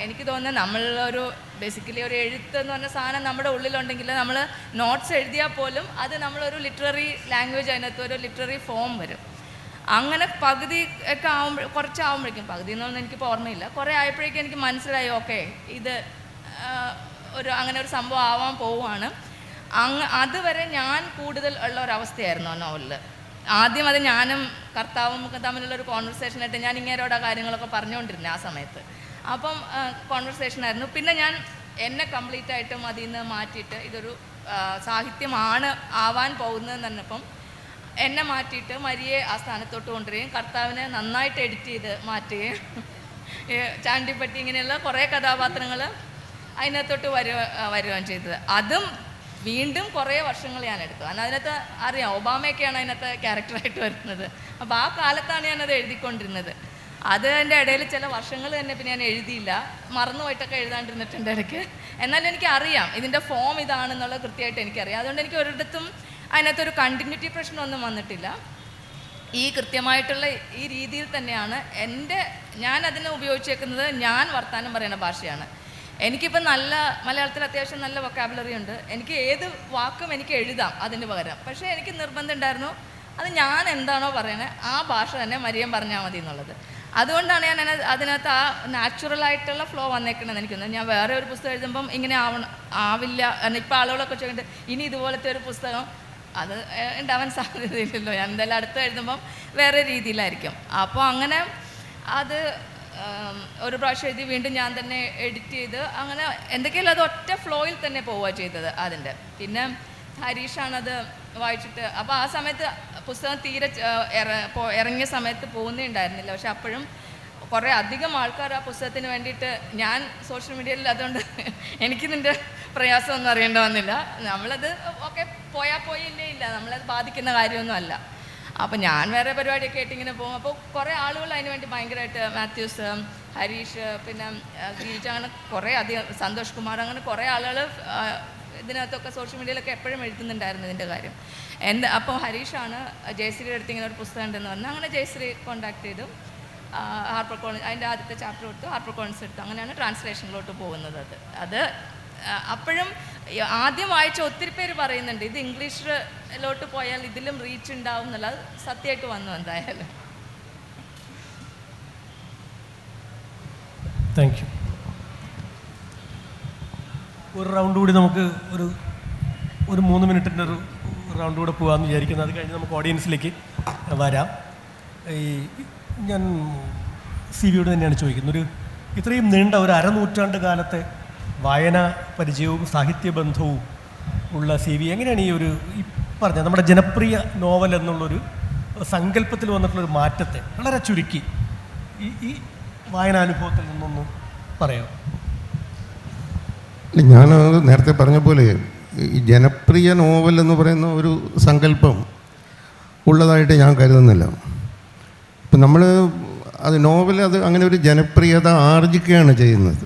Speaker 6: എനിക്ക് തോന്നുന്നത് നമ്മളൊരു ബേസിക്കലി ഒരു എഴുത്ത് എന്ന് പറഞ്ഞ സാധനം നമ്മുടെ ഉള്ളിലുണ്ടെങ്കിൽ നമ്മൾ നോട്ട്സ് എഴുതിയാൽ പോലും അത് നമ്മളൊരു ലിറ്റററി ലാംഗ്വേജ്, അതിനകത്ത് ഒരു ലിറ്റററി ഫോം വരും. അങ്ങനെ പകുതി ഒക്കെ കുറച്ചാകുമ്പോഴേക്കും, പകുതി എന്നൊന്നും എനിക്കിപ്പോൾ ഓർമ്മയില്ല, കുറേ ആയപ്പോഴേക്കും എനിക്ക് മനസ്സിലായി ഓക്കെ ഇത് അങ്ങനെ ഒരു സംഭവം ആവാൻ പോവുകയാണ്. അതുവരെ ഞാൻ കൂടുതൽ ഉള്ള ഒരവസ്ഥയായിരുന്നു ആ നോവലിൽ. ആദ്യം അത് ഞാനും കർത്താവും തമ്മിലുള്ളൊരു കോൺവെർസേഷനായിട്ട് ഞാൻ ഇങ്ങേരോട് ആ കാര്യങ്ങളൊക്കെ പറഞ്ഞുകൊണ്ടിരുന്നത് ആ സമയത്ത്. അപ്പം കോൺവെർസേഷനായിരുന്നു. പിന്നെ ഞാൻ എന്നെ കംപ്ലീറ്റ് ആയിട്ടും അതിൽ നിന്ന് മാറ്റിയിട്ട് ഇതൊരു സാഹിത്യമാണ് ആവാൻ പോകുന്നതെന്ന് പറഞ്ഞപ്പം എന്നെ മാറ്റിയിട്ട് മരിയെ ആ സ്ഥാനത്തോട്ട് കൊണ്ടുവരികയും കർത്താവിനെ നന്നായിട്ട് എഡിറ്റ് ചെയ്ത് മാറ്റുകയും ചാണ്ടിപ്പട്ടി ഇങ്ങനെയുള്ള കുറേ കഥാപാത്രങ്ങൾ അതിനകത്തോട്ട് വരുകയും ചെയ്തത്. അതും വീണ്ടും കുറേ വർഷങ്ങൾ ഞാൻ എടുത്തു. കാരണം അതിനകത്ത് അറിയാം ഒബാമയൊക്കെയാണ് അതിനകത്ത് ക്യാരക്ടറായിട്ട് വരുന്നത്. അപ്പോൾ ആ കാലത്താണ് ഞാനത് എഴുതിക്കൊണ്ടിരുന്നത്. അത് എൻ്റെ ഇടയിൽ ചില വർഷങ്ങൾ തന്നെ പിന്നെ ഞാൻ എഴുതിയില്ല, മറന്നുപോയിട്ടൊക്കെ എഴുതാണ്ടിരുന്നിട്ടുണ്ട് ഇടയ്ക്ക്. എന്നാലും എനിക്ക് അറിയാം ഇതിൻ്റെ ഫോം ഇതാണെന്നുള്ളത് കൃത്യമായിട്ട് എനിക്കറിയാം. അതുകൊണ്ട് എനിക്ക് ഒരിടത്തും അതിനകത്തൊരു കണ്ടിന്യൂറ്റി പ്രശ്നമൊന്നും വന്നിട്ടില്ല. ഈ കൃത്യമായിട്ടുള്ള ഈ രീതിയിൽ തന്നെയാണ് ഞാൻ അതിനെ ഉപയോഗിച്ചേക്കുന്നത്. ഞാൻ വർത്താനം പറയുന്ന ഭാഷയാണ്. എനിക്കിപ്പോൾ നല്ല മലയാളത്തിൽ അത്യാവശ്യം നല്ല വൊക്കാബുലറി ഉണ്ട്. എനിക്ക് ഏത് വാക്കും എനിക്ക് എഴുതാം അതിന് പകരം. പക്ഷേ എനിക്ക് നിർബന്ധം ഉണ്ടായിരുന്നു അത് ഞാൻ എന്താണോ പറയണത് ആ ഭാഷ തന്നെ മരിയം പറഞ്ഞാൽ മതി എന്നുള്ളത്. അതുകൊണ്ടാണ് ഞാൻ അതിനകത്ത് ആ നാച്ചുറലായിട്ടുള്ള ഫ്ലോ വന്നേക്കണമെന്ന് എനിക്ക് തോന്നുന്നത്. ഞാൻ വേറെ ഒരു പുസ്തകം എഴുതുമ്പം ഇങ്ങനെ ആവില്ല. ഇപ്പോൾ ആളുകളൊക്കെ ചോദിച്ചിട്ട് ഇനി ഇതുപോലത്തെ ഒരു പുസ്തകം അത് ഉണ്ടാവാൻ സാധ്യതയില്ലല്ലോ. ഞാൻ എന്തായാലും അടുത്ത് എഴുതുമ്പം വേറെ രീതിയിലായിരിക്കും. അപ്പോൾ അങ്ങനെ അത് ഒരു പ്രാവശ്യം എഴുതി വീണ്ടും ഞാൻ തന്നെ എഡിറ്റ് ചെയ്ത് അങ്ങനെ എന്തൊക്കെയല്ലോ അത് ഒറ്റ ഫ്ലോയിൽ തന്നെ പോവുക ചെയ്തത് അതിൻ്റെ. പിന്നെ ഹരീഷാണത് വായിച്ചിട്ട്, അപ്പോൾ ആ സമയത്ത് പുസ്തകം തീരെ ഇറങ്ങിയ സമയത്ത് പോകുന്നേ ഉണ്ടായിരുന്നില്ല. പക്ഷെ അപ്പോഴും കുറേ അധികം ആൾക്കാർ ആ പുസ്തകത്തിന് വേണ്ടിയിട്ട്, ഞാൻ സോഷ്യൽ മീഡിയയിൽ അതുകൊണ്ട് എനിക്കിതിൻ്റെ പ്രയാസമൊന്നും അറിയേണ്ട വന്നില്ല. നമ്മളത് ഓക്കെ പോയാൽ പോയില്ലേ ഇല്ല, നമ്മളത് ബാധിക്കുന്ന കാര്യമൊന്നും അല്ല. അപ്പോൾ ഞാൻ വേറെ പരിപാടിയൊക്കെ ആയിട്ട് ഇങ്ങനെ പോകും. അപ്പോൾ കുറേ ആളുകൾ അതിന് വേണ്ടി ഭയങ്കരമായിട്ട്, മാത്യൂസ്, ഹരീഷ്, പിന്നെ ഗീജ, അങ്ങനെ കുറേ അധികം, സന്തോഷ് കുമാർ, അങ്ങനെ കുറേ ആളുകൾ ഇതിനകത്തൊക്കെ സോഷ്യൽ മീഡിയയിലൊക്കെ എപ്പോഴും എഴുതുന്നുണ്ടായിരുന്നു ഇതിൻ്റെ കാര്യം. അപ്പോൾ ഹരീഷാണ് ജയശ്രീയുടെ അടുത്ത് ഇങ്ങനെ ഒരു പുസ്തകം ഉണ്ടെന്ന് പറഞ്ഞാൽ അങ്ങനെ ജയശ്രീ കോൺടാക്ട് ചെയ്തു. ഹാർപ്പർ കോളിൻസ് അതിൻ്റെ ആദ്യത്തെ ചാപ്റ്റർ എടുത്തു, ഹാർപ്പർ കോളിൻസ് എടുത്തു. അങ്ങനെയാണ് ട്രാൻസ്ലേഷനിലോട്ട് പോകുന്നത്. അത് അപ്പോഴും ആദ്യം വായിച്ച ഒത്തിരി പേര് പറയുന്നുണ്ട് ഇത് ഇംഗ്ലീഷിലോട്ട് പോയാൽ ഇതിലും റീച്ച് ഉണ്ടാവും എന്നുള്ളത്. സത്യമായിട്ട് വന്നു എന്തായാലും.
Speaker 2: Thank you. ഒരു റൗണ്ട് കൂടി നമുക്ക് ഒരു 3 മിനിറ്റിൻ്റെ ഒരു റൗണ്ട് കൂടെ പോകാമെന്ന് വിചാരിക്കുന്നത്. അത് കഴിഞ്ഞ് നമുക്ക് ഓഡിയൻസിലേക്ക് വരാം. ഞാൻ സിവിയോട് തന്നെയാണ് ചോദിക്കുന്നത്. ഇത്രയും നീണ്ട ഒരു അരനൂറ്റാണ്ട് കാലത്തെ വായനാ പരിചയവും സാഹിത്യബന്ധവും ഉള്ള സിവി എങ്ങനെയാണ് ഈ പറഞ്ഞ നമ്മുടെ ജനപ്രിയ നോവൽ എന്നുള്ളൊരു സങ്കല്പത്തിൽ വന്നിട്ടുള്ളൊരു മാറ്റത്തെ വളരെ ചുരുക്കി ഈ വായനാനുഭവത്തിൽ നിന്നൊന്നും പറയാം?
Speaker 3: ഞാൻ നേരത്തെ പറഞ്ഞ പോലെ ഈ ജനപ്രിയ നോവൽ എന്ന് പറയുന്ന ഒരു സങ്കല്പം ഉള്ളതായിട്ട് ഞാൻ കരുതുന്നില്ല. ഇപ്പം നമ്മൾ നോവൽ അങ്ങനെ ഒരു ജനപ്രിയത ആർജിക്കുകയാണ് ചെയ്യുന്നത്.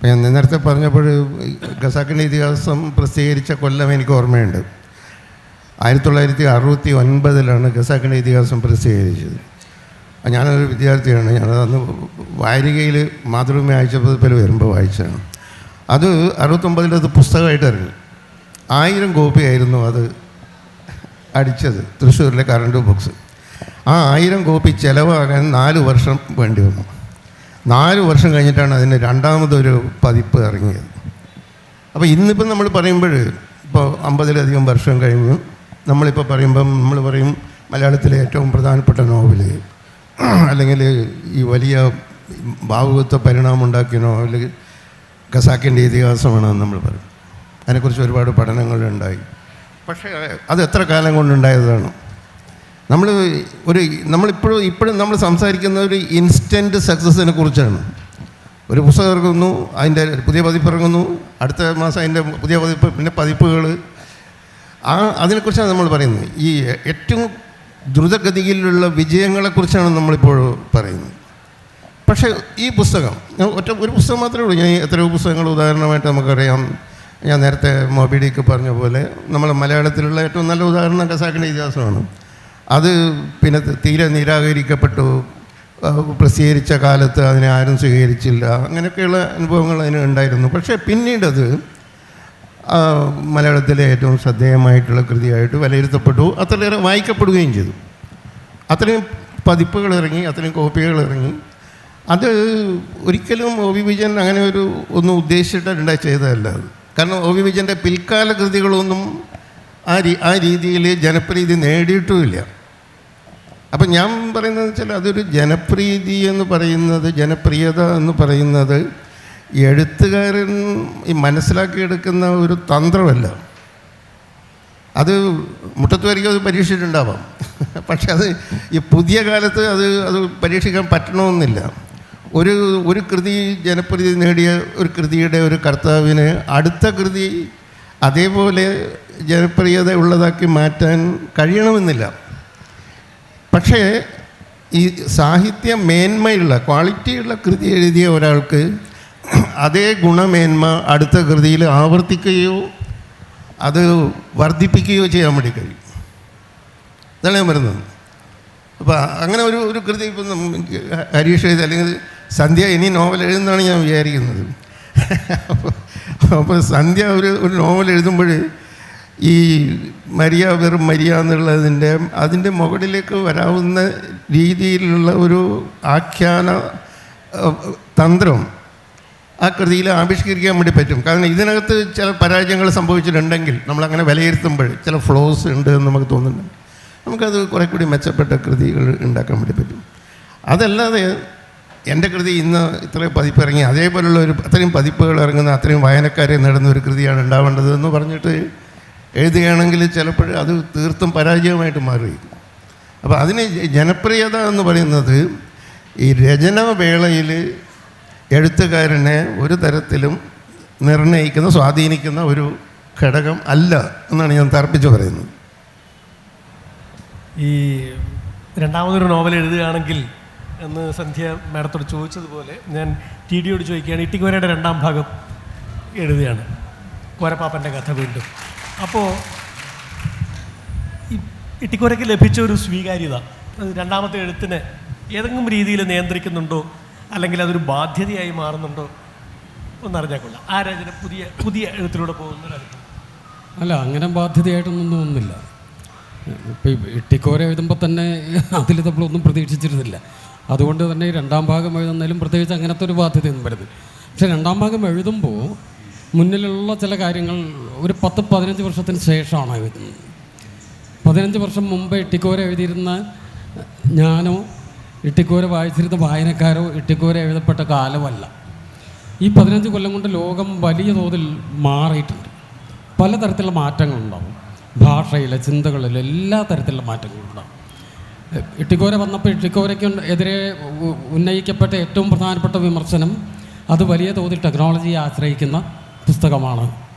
Speaker 3: ഞാൻ നേരത്തെ പറഞ്ഞപ്പോൾ ഖസാക്കിൻ്റെ ഇതിഹാസം പ്രസിദ്ധീകരിച്ച കൊല്ലം എനിക്ക് ഓർമ്മയുണ്ട്. 1969 ഖസാക്കിൻ്റെ ഇതിഹാസം പ്രസിദ്ധീകരിച്ചത്. ഞാനൊരു വിദ്യാർത്ഥിയാണ്. ഞാനത് അന്ന് വാരികയിൽ മാതൃഭൂമി ആഴ്ചപ്പതിപ്പിൽ വരുമ്പോൾ വായിച്ചതാണ്. അത് 69 അത് പുസ്തകമായിട്ട് ഇറങ്ങി. 1000 കോപ്പിയായിരുന്നു അത് അടിച്ചത്, തൃശ്ശൂരിലെ കറണ്ട് ബുക്സ്. ആ 1000 കോപ്പി ചിലവാകാൻ 4 വർഷം വേണ്ടി വന്നു. 4 വർഷം കഴിഞ്ഞിട്ടാണ് അതിന് രണ്ടാമതൊരു പതിപ്പ് ഇറങ്ങിയത്. അപ്പോൾ ഇന്നിപ്പം നമ്മൾ പറയുമ്പോൾ, ഇപ്പോൾ 50-ലധികം വർഷം കഴിഞ്ഞു, നമ്മളിപ്പോൾ പറയുമ്പം നമ്മൾ പറയും മലയാളത്തിലെ ഏറ്റവും പ്രധാനപ്പെട്ട നോവൽ, അല്ലെങ്കിൽ ഈ വലിയ ഭാവുകത്വ പരിണാമം ഉണ്ടാക്കിയ നോവൽ ഖസാക്കിൻ്റെ ഇതിഹാസമാണെന്ന് നമ്മൾ പറയും. അതിനെക്കുറിച്ച് ഒരുപാട് പഠനങ്ങളുണ്ടായി. പക്ഷേ അത് എത്ര കാലം കൊണ്ടുണ്ടായതാണ്? നമ്മളിപ്പോഴും നമ്മൾ സംസാരിക്കുന്ന ഒരു ഇൻസ്റ്റൻറ്റ് സക്സസ്സിനെ കുറിച്ചാണ്. ഒരു പുസ്തകം ഇറങ്ങുന്നു, അതിൻ്റെ പുതിയ പതിപ്പ് ഇറങ്ങുന്നു, അടുത്ത മാസം അതിൻ്റെ പുതിയ പതിപ്പ്, പിന്നെ പതിപ്പുകൾ, അതിനെക്കുറിച്ചാണ് നമ്മൾ പറയുന്നത്. ഈ ഏറ്റവും ദ്രുതഗതിയിലുള്ള വിജയങ്ങളെക്കുറിച്ചാണ് നമ്മളിപ്പോൾ പറയുന്നത്. പക്ഷേ ഈ പുസ്തകം ഒരു പുസ്തകം മാത്രമേ ഉള്ളൂ. ഞാൻ എത്രയോ പുസ്തകങ്ങൾ ഉദാഹരണമായിട്ട് നമുക്കറിയാം. ഞാൻ നേരത്തെ മോബി ഡിക്ക് പറഞ്ഞ പോലെ നമ്മളെ മലയാളത്തിലുള്ള ഏറ്റവും നല്ല ഉദാഹരണം ഖസാക്കിൻ്റെ ഇതിഹാസമാണ്. അത് പിന്നെ തീരെ നിരാകരിക്കപ്പെട്ടു. പ്രസിദ്ധീകരിച്ച കാലത്ത് അതിനെ ആരും സ്വീകരിച്ചില്ല. അങ്ങനെയൊക്കെയുള്ള അനുഭവങ്ങൾ അതിന് ഉണ്ടായിരുന്നു. പക്ഷേ പിന്നീടത് മലയാളത്തിലെ ഏറ്റവും ശ്രദ്ധേയമായിട്ടുള്ള കൃതിയായിട്ട് വിലയിരുത്തപ്പെട്ടു. അത്രയേറെ വായിക്കപ്പെടുകയും ചെയ്തു. അത്രയും പതിപ്പുകൾ ഇറങ്ങി, അത്രയും കോപ്പികൾ ഇറങ്ങി. അത് ഒരിക്കലും ഒ വി വിജയൻ അങ്ങനെ ഒന്നും ഉദ്ദേശിച്ചിട്ടുണ്ടായി ചെയ്തതല്ല അത്. കാരണം ഒ വി വിജയൻ്റെ പിൽക്കാല കൃതികളൊന്നും ആ രീതിയിൽ ജനപ്രീതി നേടിയിട്ടുമില്ല. അപ്പം ഞാൻ പറയുന്നത് വെച്ചാൽ അതൊരു ജനപ്രീതി എന്ന് പറയുന്നത്, ജനപ്രിയത എന്ന് പറയുന്നത് എഴുത്തുകാരൻ ഈ മനസ്സിലാക്കിയെടുക്കുന്ന ഒരു തന്ത്രമല്ല. അത് മുട്ടത്തുവരെയും അത് പരീക്ഷിച്ചിട്ടുണ്ടാവാം. പക്ഷെ അത് ഈ പുതിയ കാലത്ത് അത് പരീക്ഷിക്കാൻ പറ്റണമെന്നില്ല. ഒരു കൃതി ജനപ്രീതി നേടിയ ഒരു കൃതിയുടെ ഒരു കർത്താവിന് അടുത്ത കൃതി അതേപോലെ ജനപ്രിയത ഉള്ളതാക്കി മാറ്റാൻ കഴിയണമെന്നില്ല. പക്ഷേ ഈ സാഹിത്യ മേന്മയുള്ള ക്വാളിറ്റിയുള്ള കൃതി എഴുതിയ ഒരാൾക്ക് അതേ ഗുണമേന്മ അടുത്ത കൃതിയിൽ ആവർത്തിക്കുകയോ അത് വർദ്ധിപ്പിക്കുകയോ ചെയ്യാൻ വേണ്ടി കഴിയും. ഇതാണ് ഞാൻ പറയുന്നത്. അപ്പോൾ അങ്ങനെ ഒരു കൃതി ഇപ്പം ഹരീഷ് എഴുതി, അല്ലെങ്കിൽ സന്ധ്യ ഇനി നോവൽ എഴുതുന്നതാണ് ഞാൻ വിചാരിക്കുന്നത്. അപ്പോൾ സന്ധ്യ ഒരു നോവൽ എഴുതുമ്പോൾ ഈ മരിയ വെറും മരിയ അതിൻ്റെ മുകളിലേക്ക് വരാവുന്ന രീതിയിലുള്ള ഒരു ആഖ്യാന തന്ത്രം ആ കൃതിയിൽ ആവിഷ്കരിക്കാൻ വേണ്ടി പറ്റും. കാരണം ഇതിനകത്ത് ചില പരാജയങ്ങൾ സംഭവിച്ചിട്ടുണ്ടെങ്കിൽ നമ്മളങ്ങനെ വിലയിരുത്തുമ്പോൾ ചില ഫ്ലോസ് ഉണ്ട് എന്ന് നമുക്ക് തോന്നുന്നുണ്ട്. നമുക്കത് കുറേ കൂടി മെച്ചപ്പെട്ട കൃതികൾ ഉണ്ടാക്കാൻ വേണ്ടി പറ്റും. അതല്ലാതെ എൻ്റെ കൃതി ഇന്ന് ഇത്രയും പതിപ്പ് ഇറങ്ങി, അതേപോലുള്ള അത്രയും പതിപ്പുകൾ ഇറങ്ങുന്ന അത്രയും വായനക്കാരെ നേടുന്ന ഒരു കൃതിയാണ് ഉണ്ടാവേണ്ടത് എന്ന് പറഞ്ഞിട്ട് എഴുതുകയാണെങ്കിൽ ചിലപ്പോൾ അത് തീർത്തും പരാജയമായിട്ട് മാറി. അപ്പോൾ അതിന് ജനപ്രിയത എന്ന് പറയുന്നത് ഈ രചനാവേളയിൽ എഴുത്തുകാരനെ ഒരു തരത്തിലും നിർണ്ണയിക്കുന്ന, സ്വാധീനിക്കുന്ന ഒരു ഘടകം അല്ല എന്നാണ് ഞാൻ തർപ്പിച്ച് പറയുന്നത്.
Speaker 2: ഈ രണ്ടാമതൊരു നോവൽ എഴുതുകയാണെങ്കിൽ എന്ന് സന്ധ്യ മാഡത്തോട് ചോദിച്ചതുപോലെ ഞാൻ ടി ഡിയോട് ചോദിക്കുകയാണ്. ഇട്ടിക്കോരയുടെ 2ാം ഭാഗം എഴുതുകയാണ്, കോരപ്പാപ്പൻ്റെ കഥ വീണ്ടും. അപ്പോൾ ഈ ഇട്ടിക്കോരയ്ക്ക് ലഭിച്ച ഒരു സ്വീകാര്യത രണ്ടാമത്തെ എഴുത്തിനെ ഏതെങ്കിലും രീതിയിൽ നിയന്ത്രിക്കുന്നുണ്ടോ, അല്ലെങ്കിൽ അതൊരു ബാധ്യതയായി മാറുന്നുണ്ടോ ഒന്നറിഞ്ഞാൽ കൊള്ളാം. ആ രചന പുതിയ എഴുത്തിലൂടെ പോകുന്നൊരനുഭവം.
Speaker 4: അല്ല, അങ്ങനെ ബാധ്യതയായിട്ടൊന്നും തോന്നുന്നില്ല. ഇപ്പം ഇട്ടിക്കോര എഴുതുമ്പോൾ തന്നെ അതിൽ നമ്മളൊന്നും പ്രതീക്ഷിച്ചിരുന്നില്ല. അതുകൊണ്ട് തന്നെ 2ാം ഭാഗം എഴുതുന്നതിലും പ്രത്യേകിച്ച് അങ്ങനത്തെ ഒരു ബാധ്യതയൊന്നും വരുന്നത്. പക്ഷേ 2ാം ഭാഗം എഴുതുമ്പോൾ മുന്നിലുള്ള ചില കാര്യങ്ങൾ ഒരു 10-15 വർഷത്തിന് ശേഷമാണ് എഴുതുന്നത്. 15 വർഷം മുമ്പ് ഇട്ടിക്കോര എഴുതിയിരുന്ന ഞാനോ ഇട്ടിക്കോര വായിച്ചിരുന്ന വായനക്കാരോ ഇട്ടിക്കോര എഴുതപ്പെട്ട കാലമല്ല. ഈ 15 കൊല്ലം കൊണ്ട് ലോകം വലിയ തോതിൽ മാറിയിട്ടുണ്ട്. പലതരത്തിലുള്ള മാറ്റങ്ങളുണ്ടാവും. ഭാഷയിൽ, ചിന്തകളിൽ, എല്ലാ തരത്തിലുള്ള മാറ്റങ്ങളുണ്ടാവും. ഇട്ടിക്കോര വന്നപ്പോൾ ഇട്ടിക്കോരയ്ക്ക് എതിരെ ഉന്നയിക്കപ്പെട്ട ഏറ്റവും പ്രധാനപ്പെട്ട വിമർശനം അത് വലിയ തോതിൽ ടെക്നോളജിയെ ആശ്രയിക്കുന്ന പുസ്തകമാണ്,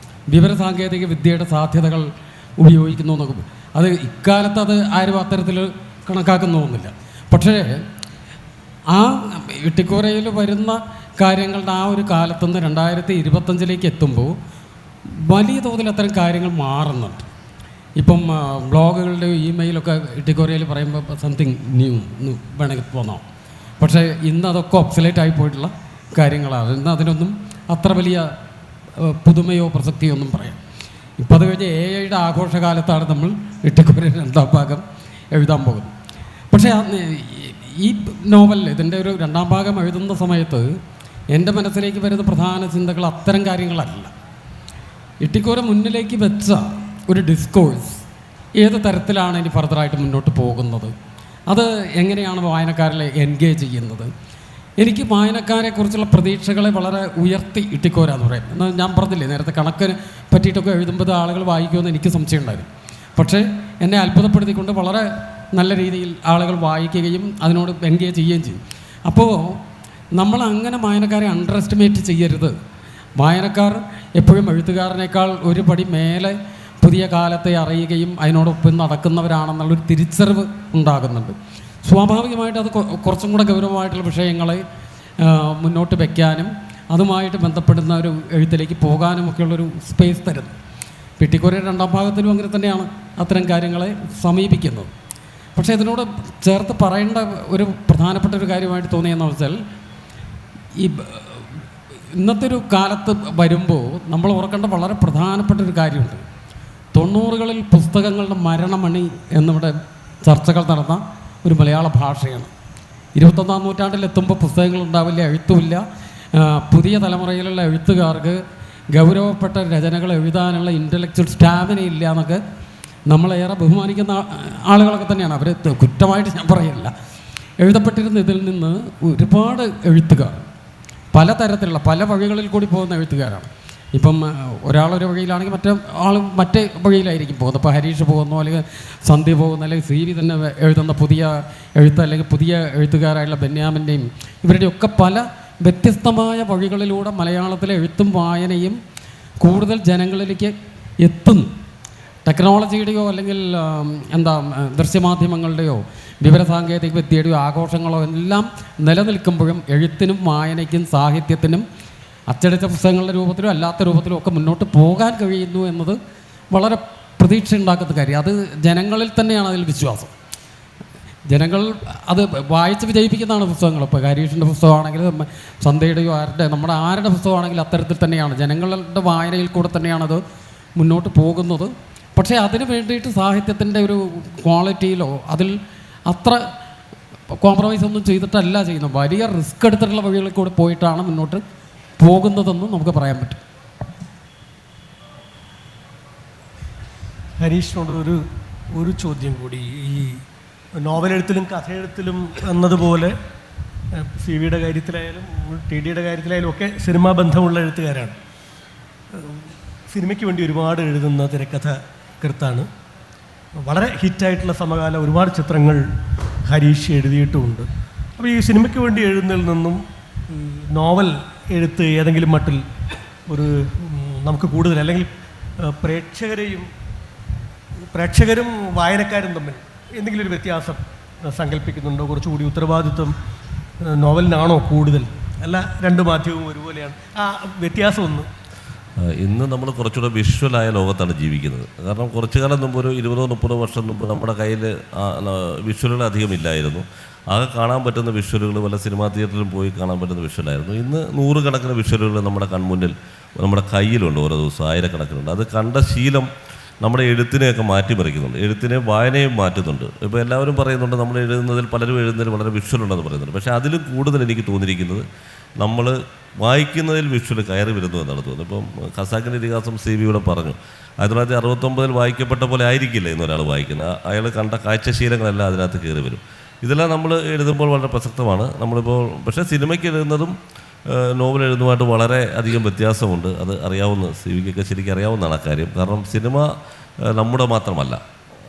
Speaker 4: വിവരസാങ്കേതിക വിദ്യയുടെ സാധ്യതകൾ ഉപയോഗിക്കുന്നു എന്നൊക്കെ. അത് ഇക്കാലത്ത് അത് ആരും അത്തരത്തിൽ കണക്കാക്കുന്നൊന്നുമില്ല. പക്ഷേ ആ ഇട്ടിക്കോരയിൽ വരുന്ന കാര്യങ്ങളുടെ ആ ഒരു കാലത്തുനിന്ന് 2025 എത്തുമ്പോൾ വലിയ തോതിൽ അത്തരം കാര്യങ്ങൾ മാറുന്നുണ്ട്. ഇപ്പം ബ്ലോഗുകളുടെ ഇമെയിലൊക്കെ ഇട്ടിക്കോറിയയിൽ പറയുമ്പോൾ സംതിങ് ന്യൂ എന്ന് വേണമെങ്കിൽ തോന്നാം. പക്ഷേ ഇന്ന് അതൊക്കെ ഒബ്സലേറ്റ് ആയി പോയിട്ടുള്ള കാര്യങ്ങളാണ്. ഇന്ന് അതിനൊന്നും അത്ര വലിയ പുതുമയോ പ്രസക്തിയോ ഒന്നും പറയാം. ഇപ്പോൾ അത് കഴിഞ്ഞ് AI-യുടെ ആഘോഷകാലത്താണ് നമ്മൾ ഇട്ടിക്കോറിയൽ 2ാം ഭാഗം എഴുതാൻ പോകുന്നത്. പക്ഷേ ഈ നോവലിൽ ഇതിൻ്റെ ഒരു 2ാം ഭാഗം എഴുതുന്ന സമയത്ത് എൻ്റെ മനസ്സിലേക്ക് വരുന്ന പ്രധാന ചിന്തകൾ അത്തരം കാര്യങ്ങളല്ല. ഇട്ടിക്കോര മുന്നിലേക്ക് വെച്ച ഒരു ഡിസ്കോഴ്സ് ഏത് തരത്തിലാണ് ഇനി ഫർദറായിട്ട് മുന്നോട്ട് പോകുന്നത്, അത് എങ്ങനെയാണ് വായനക്കാരെ എൻഗേജ് ചെയ്യുന്നത്. എനിക്ക് വായനക്കാരെക്കുറിച്ചുള്ള പ്രതീക്ഷകളെ വളരെ ഉയർത്തി ഇട്ടിക്കോര എന്ന് പറയും. എന്നാൽ ഞാൻ പറഞ്ഞില്ലേ നേരത്തെ കണക്കിന് പറ്റിയിട്ടൊക്കെ എഴുതുമ്പോൾ ആളുകൾ വായിക്കുമെന്ന് എനിക്ക് സംശയം ഉണ്ടായിരുന്നു. പക്ഷേ എന്നെ അത്ഭുതപ്പെടുത്തിക്കൊണ്ട് വളരെ നല്ല രീതിയിൽ ആളുകൾ വായിക്കുകയും അതിനോട് എൻഗേജ് ചെയ്യുകയും ചെയ്യും. അപ്പോൾ നമ്മൾ അങ്ങനെ വായനക്കാരെ അണ്ടർ എസ്റ്റിമേറ്റ് ചെയ്യരുത്. വായനക്കാർ എപ്പോഴും എഴുത്തുകാരനേക്കാൾ ഒരു പടി മേലെ പുതിയ കാലത്തെ അറിയുകയും അതിനോടൊപ്പം നടക്കുന്നവരാണെന്നുള്ളൊരു തിരിച്ചറിവ് ഉണ്ടാകുന്നുണ്ട്. സ്വാഭാവികമായിട്ട് അത് കുറച്ചും കൂടെ ഗൗരവമായിട്ടുള്ള വിഷയങ്ങളെ മുന്നോട്ട് വയ്ക്കാനും അതുമായിട്ട് ബന്ധപ്പെടുന്ന ഒരു എഴുത്തിലേക്ക് പോകാനുമൊക്കെയുള്ളൊരു സ്പേസ് തരുന്നു. ഇട്ടിക്കോരയുടെ 2ാം ഭാഗത്തിലും അങ്ങനെ തന്നെയാണ് അത്തരം കാര്യങ്ങളെ സമീപിക്കുന്നത്. പക്ഷേ ഇതിനോട് ചേർത്ത് പറയേണ്ട ഒരു പ്രധാനപ്പെട്ട ഒരു കാര്യമായിട്ട് തോന്നിയെന്ന് വെച്ചാൽ ഈ ഇന്നത്തെ ഒരു കാലത്ത് വരുമ്പോൾ നമ്മൾ ഓർക്കേണ്ട വളരെ പ്രധാനപ്പെട്ട ഒരു കാര്യമുണ്ട്. 90കളിൽ പുസ്തകങ്ങളുടെ മരണമണി എന്നിവിടെ ചർച്ചകൾ നടന്ന ഒരു മലയാള ഭാഷയാണ്. 21ാം നൂറ്റാണ്ടിലെത്തുമ്പോൾ പുസ്തകങ്ങളുണ്ടാവില്ല, എഴുത്തുമില്ല. പുതിയ തലമുറയിലുള്ള എഴുത്തുകാർക്ക് ഗൗരവപ്പെട്ട രചനകൾ എഴുതാനുള്ള ഇൻ്റലക്ച്വൽ സ്റ്റാമിന ഇല്ല എന്നൊക്കെ നമ്മളേറെ ബഹുമാനിക്കുന്ന ആളുകളൊക്കെ തന്നെയാണ്. അവർ കുറ്റമായിട്ട് ഞാൻ പറയില്ല. എഴുതപ്പെട്ടിരുന്ന ഇതിൽ നിന്ന് ഒരുപാട് എഴുത്തുകാർ പലതരത്തിലുള്ള പല വഴികളിൽ കൂടി പോകുന്ന എഴുത്തുകാരാണ്. ഇപ്പം ഒരാളൊരു വഴിയിലാണെങ്കിൽ മറ്റേ വഴിയിലായിരിക്കും പോകുന്നത്. ഇപ്പോൾ ഹരീഷ് പോകുന്നു, അല്ലെങ്കിൽ സന്ധ്യ പോകുന്നു, അല്ലെങ്കിൽ CV തന്നെ എഴുതുന്ന പുതിയ അല്ലെങ്കിൽ പുതിയ എഴുത്തുകാരായുള്ള ബെന്യാമിൻ്റെയും ഇവരുടെയൊക്കെ പല വ്യത്യസ്തമായ വഴികളിലൂടെ മലയാളത്തിലെ എഴുത്തും വായനയും കൂടുതൽ ജനങ്ങളിലേക്ക് എത്തുന്നു. ടെക്നോളജിയുടെയോ അല്ലെങ്കിൽ ദൃശ്യമാധ്യമങ്ങളുടെയോ വിവരസാങ്കേതിക വിദ്യയുടെയോ ആഘോഷങ്ങളോ എല്ലാം നിലനിൽക്കുമ്പോഴും എഴുത്തിനും വായനയ്ക്കും സാഹിത്യത്തിനും അച്ചടിച്ച പുസ്തകങ്ങളുടെ രൂപത്തിലോ അല്ലാത്ത രൂപത്തിലോ ഒക്കെ മുന്നോട്ട് പോകാൻ കഴിയുന്നു എന്നത് വളരെ പ്രതീക്ഷ ഉണ്ടാക്കുന്ന കാര്യം. അത് ജനങ്ങളിൽ തന്നെയാണ് അതിൽ വിശ്വാസം. ജനങ്ങൾ അത് വായിച്ച് വിജയിപ്പിക്കുന്നതാണ് പുസ്തകങ്ങൾ. ഇപ്പോൾ ഹരീഷിൻ്റെ പുസ്തകമാണെങ്കിലും സന്ധ്യയുടെയോ നമ്മുടെ ആരുടെ പുസ്തകമാണെങ്കിലും അത്തരത്തിൽ തന്നെയാണ്. ജനങ്ങളുടെ വായനയിൽ കൂടെ തന്നെയാണത് മുന്നോട്ട് പോകുന്നത്. പക്ഷേ അതിന് വേണ്ടിയിട്ട് സാഹിത്യത്തിൻ്റെ ഒരു ക്വാളിറ്റിയിലോ അതിൽ അത്ര കോംപ്രമൈസ് ഒന്നും ചെയ്തിട്ടല്ല ചെയ്യുന്നത്. വലിയ റിസ്ക് എടുത്തിട്ടുള്ള വഴികളിൽ കൂടെ പോയിട്ടാണ് മുന്നോട്ട് പോകുന്നതെന്നും നമുക്ക് പറയാൻ പറ്റും.
Speaker 2: ഹരീഷിനോട് ഒരു ചോദ്യം കൂടി. ഈ നോവലെഴുത്തിലും കഥയെഴുത്തിലും എന്നതുപോലെ CV-യുടെ കാര്യത്തിലായാലും TDയുടെ കാര്യത്തിലായാലും ഒക്കെ സിനിമാ ബന്ധമുള്ള എഴുത്തുകാരാണ്. സിനിമയ്ക്ക് വേണ്ടി ഒരുപാട് എഴുതുന്ന തിരക്കഥാകൃത്താണ്. വളരെ ഹിറ്റായിട്ടുള്ള സമകാല ഒരുപാട് ചിത്രങ്ങൾ ഹരീഷ് എഴുതിയിട്ടുമുണ്ട്. അപ്പോൾ ഈ സിനിമയ്ക്ക് വേണ്ടി എഴുതുന്നതിൽ നിന്നും നോവൽ എഴുത്ത് ഏതെങ്കിലും മട്ടിൽ ഒരു നമുക്ക് കൂടുതൽ അല്ലെങ്കിൽ പ്രേക്ഷകരും വായനക്കാരും തമ്മിൽ എന്തെങ്കിലും ഒരു വ്യത്യാസം സങ്കല്പിക്കുന്നുണ്ടോ? കുറച്ചുകൂടി ഉത്തരവാദിത്വം നോവലിനാണോ കൂടുതൽ, അല്ല രണ്ട് മാധ്യമവും ഒരുപോലെയാണ്? ആ വ്യത്യാസം ഒന്ന്.
Speaker 5: ഇന്ന് നമ്മൾ കുറച്ചുകൂടെ വിഷ്വലായ ലോകത്താണ് ജീവിക്കുന്നത്. കാരണം കുറച്ചു കാലം മുമ്പ് ഒരു 20-30 വർഷം മുമ്പ് നമ്മുടെ കയ്യിൽ വിഷ്വലുകൾ അധികം ഇല്ലായിരുന്നു. ആകെ കാണാൻ പറ്റുന്ന വിഷ്വലുകൾ വല്ല സിനിമാ തിയേറ്ററിലും പോയി കാണാൻ പറ്റുന്ന വിഷ്വലായിരുന്നു. ഇന്ന് 100 കണക്കിന് വിഷ്വലുകൾ നമ്മുടെ കൺമുന്നിൽ നമ്മുടെ കയ്യിലുണ്ട്. ഓരോ ദിവസവും 1000 കണക്കിനുണ്ട്. അത് കണ്ട ശീലം നമ്മുടെ എഴുത്തിനെയൊക്കെ മാറ്റിമറിക്കുന്നുണ്ട്, എഴുത്തിനെ വായനയും മാറ്റുന്നുണ്ട്. ഇപ്പോൾ എല്ലാവരും പറയുന്നുണ്ട് നമ്മൾ പലരും എഴുതുന്നതിൽ വളരെ വിഷ്വലുണ്ടെന്ന് പറയുന്നുണ്ട്. പക്ഷേ അതിലും കൂടുതൽ എനിക്ക് തോന്നിയിരിക്കുന്നത് നമ്മൾ വായിക്കുന്നതിൽ വിഷ്വൽ കയറി വരുന്നു എന്നാണ് തോന്നുന്നത്. ഇപ്പം ഖസാക്കിൻ്റെ ഇതിഹാസം CV-യുടെ പറഞ്ഞു 1969 വായിക്കപ്പെട്ട പോലെ ആയിരിക്കില്ല എന്നൊരാൾ വായിക്കുന്നത്. അയാൾ കണ്ട കാഴ്ചശീലങ്ങളെല്ലാം അതിനകത്ത് കയറി വരും. ഇതെല്ലാം നമ്മൾ എഴുതുമ്പോൾ വളരെ പ്രസക്തമാണ്. നമ്മളിപ്പോൾ പക്ഷേ സിനിമയ്ക്ക് എഴുതുന്നതും നോവൽ എഴുതുന്നതുമായിട്ട് വളരെ അധികം വ്യത്യാസമുണ്ട്. അത് അറിയാവുന്ന CV-ക്കൊക്കെ ശരിക്കും അറിയാവുന്നതാണ് അക്കാര്യം. കാരണം സിനിമ നമ്മുടെ മാത്രമല്ല,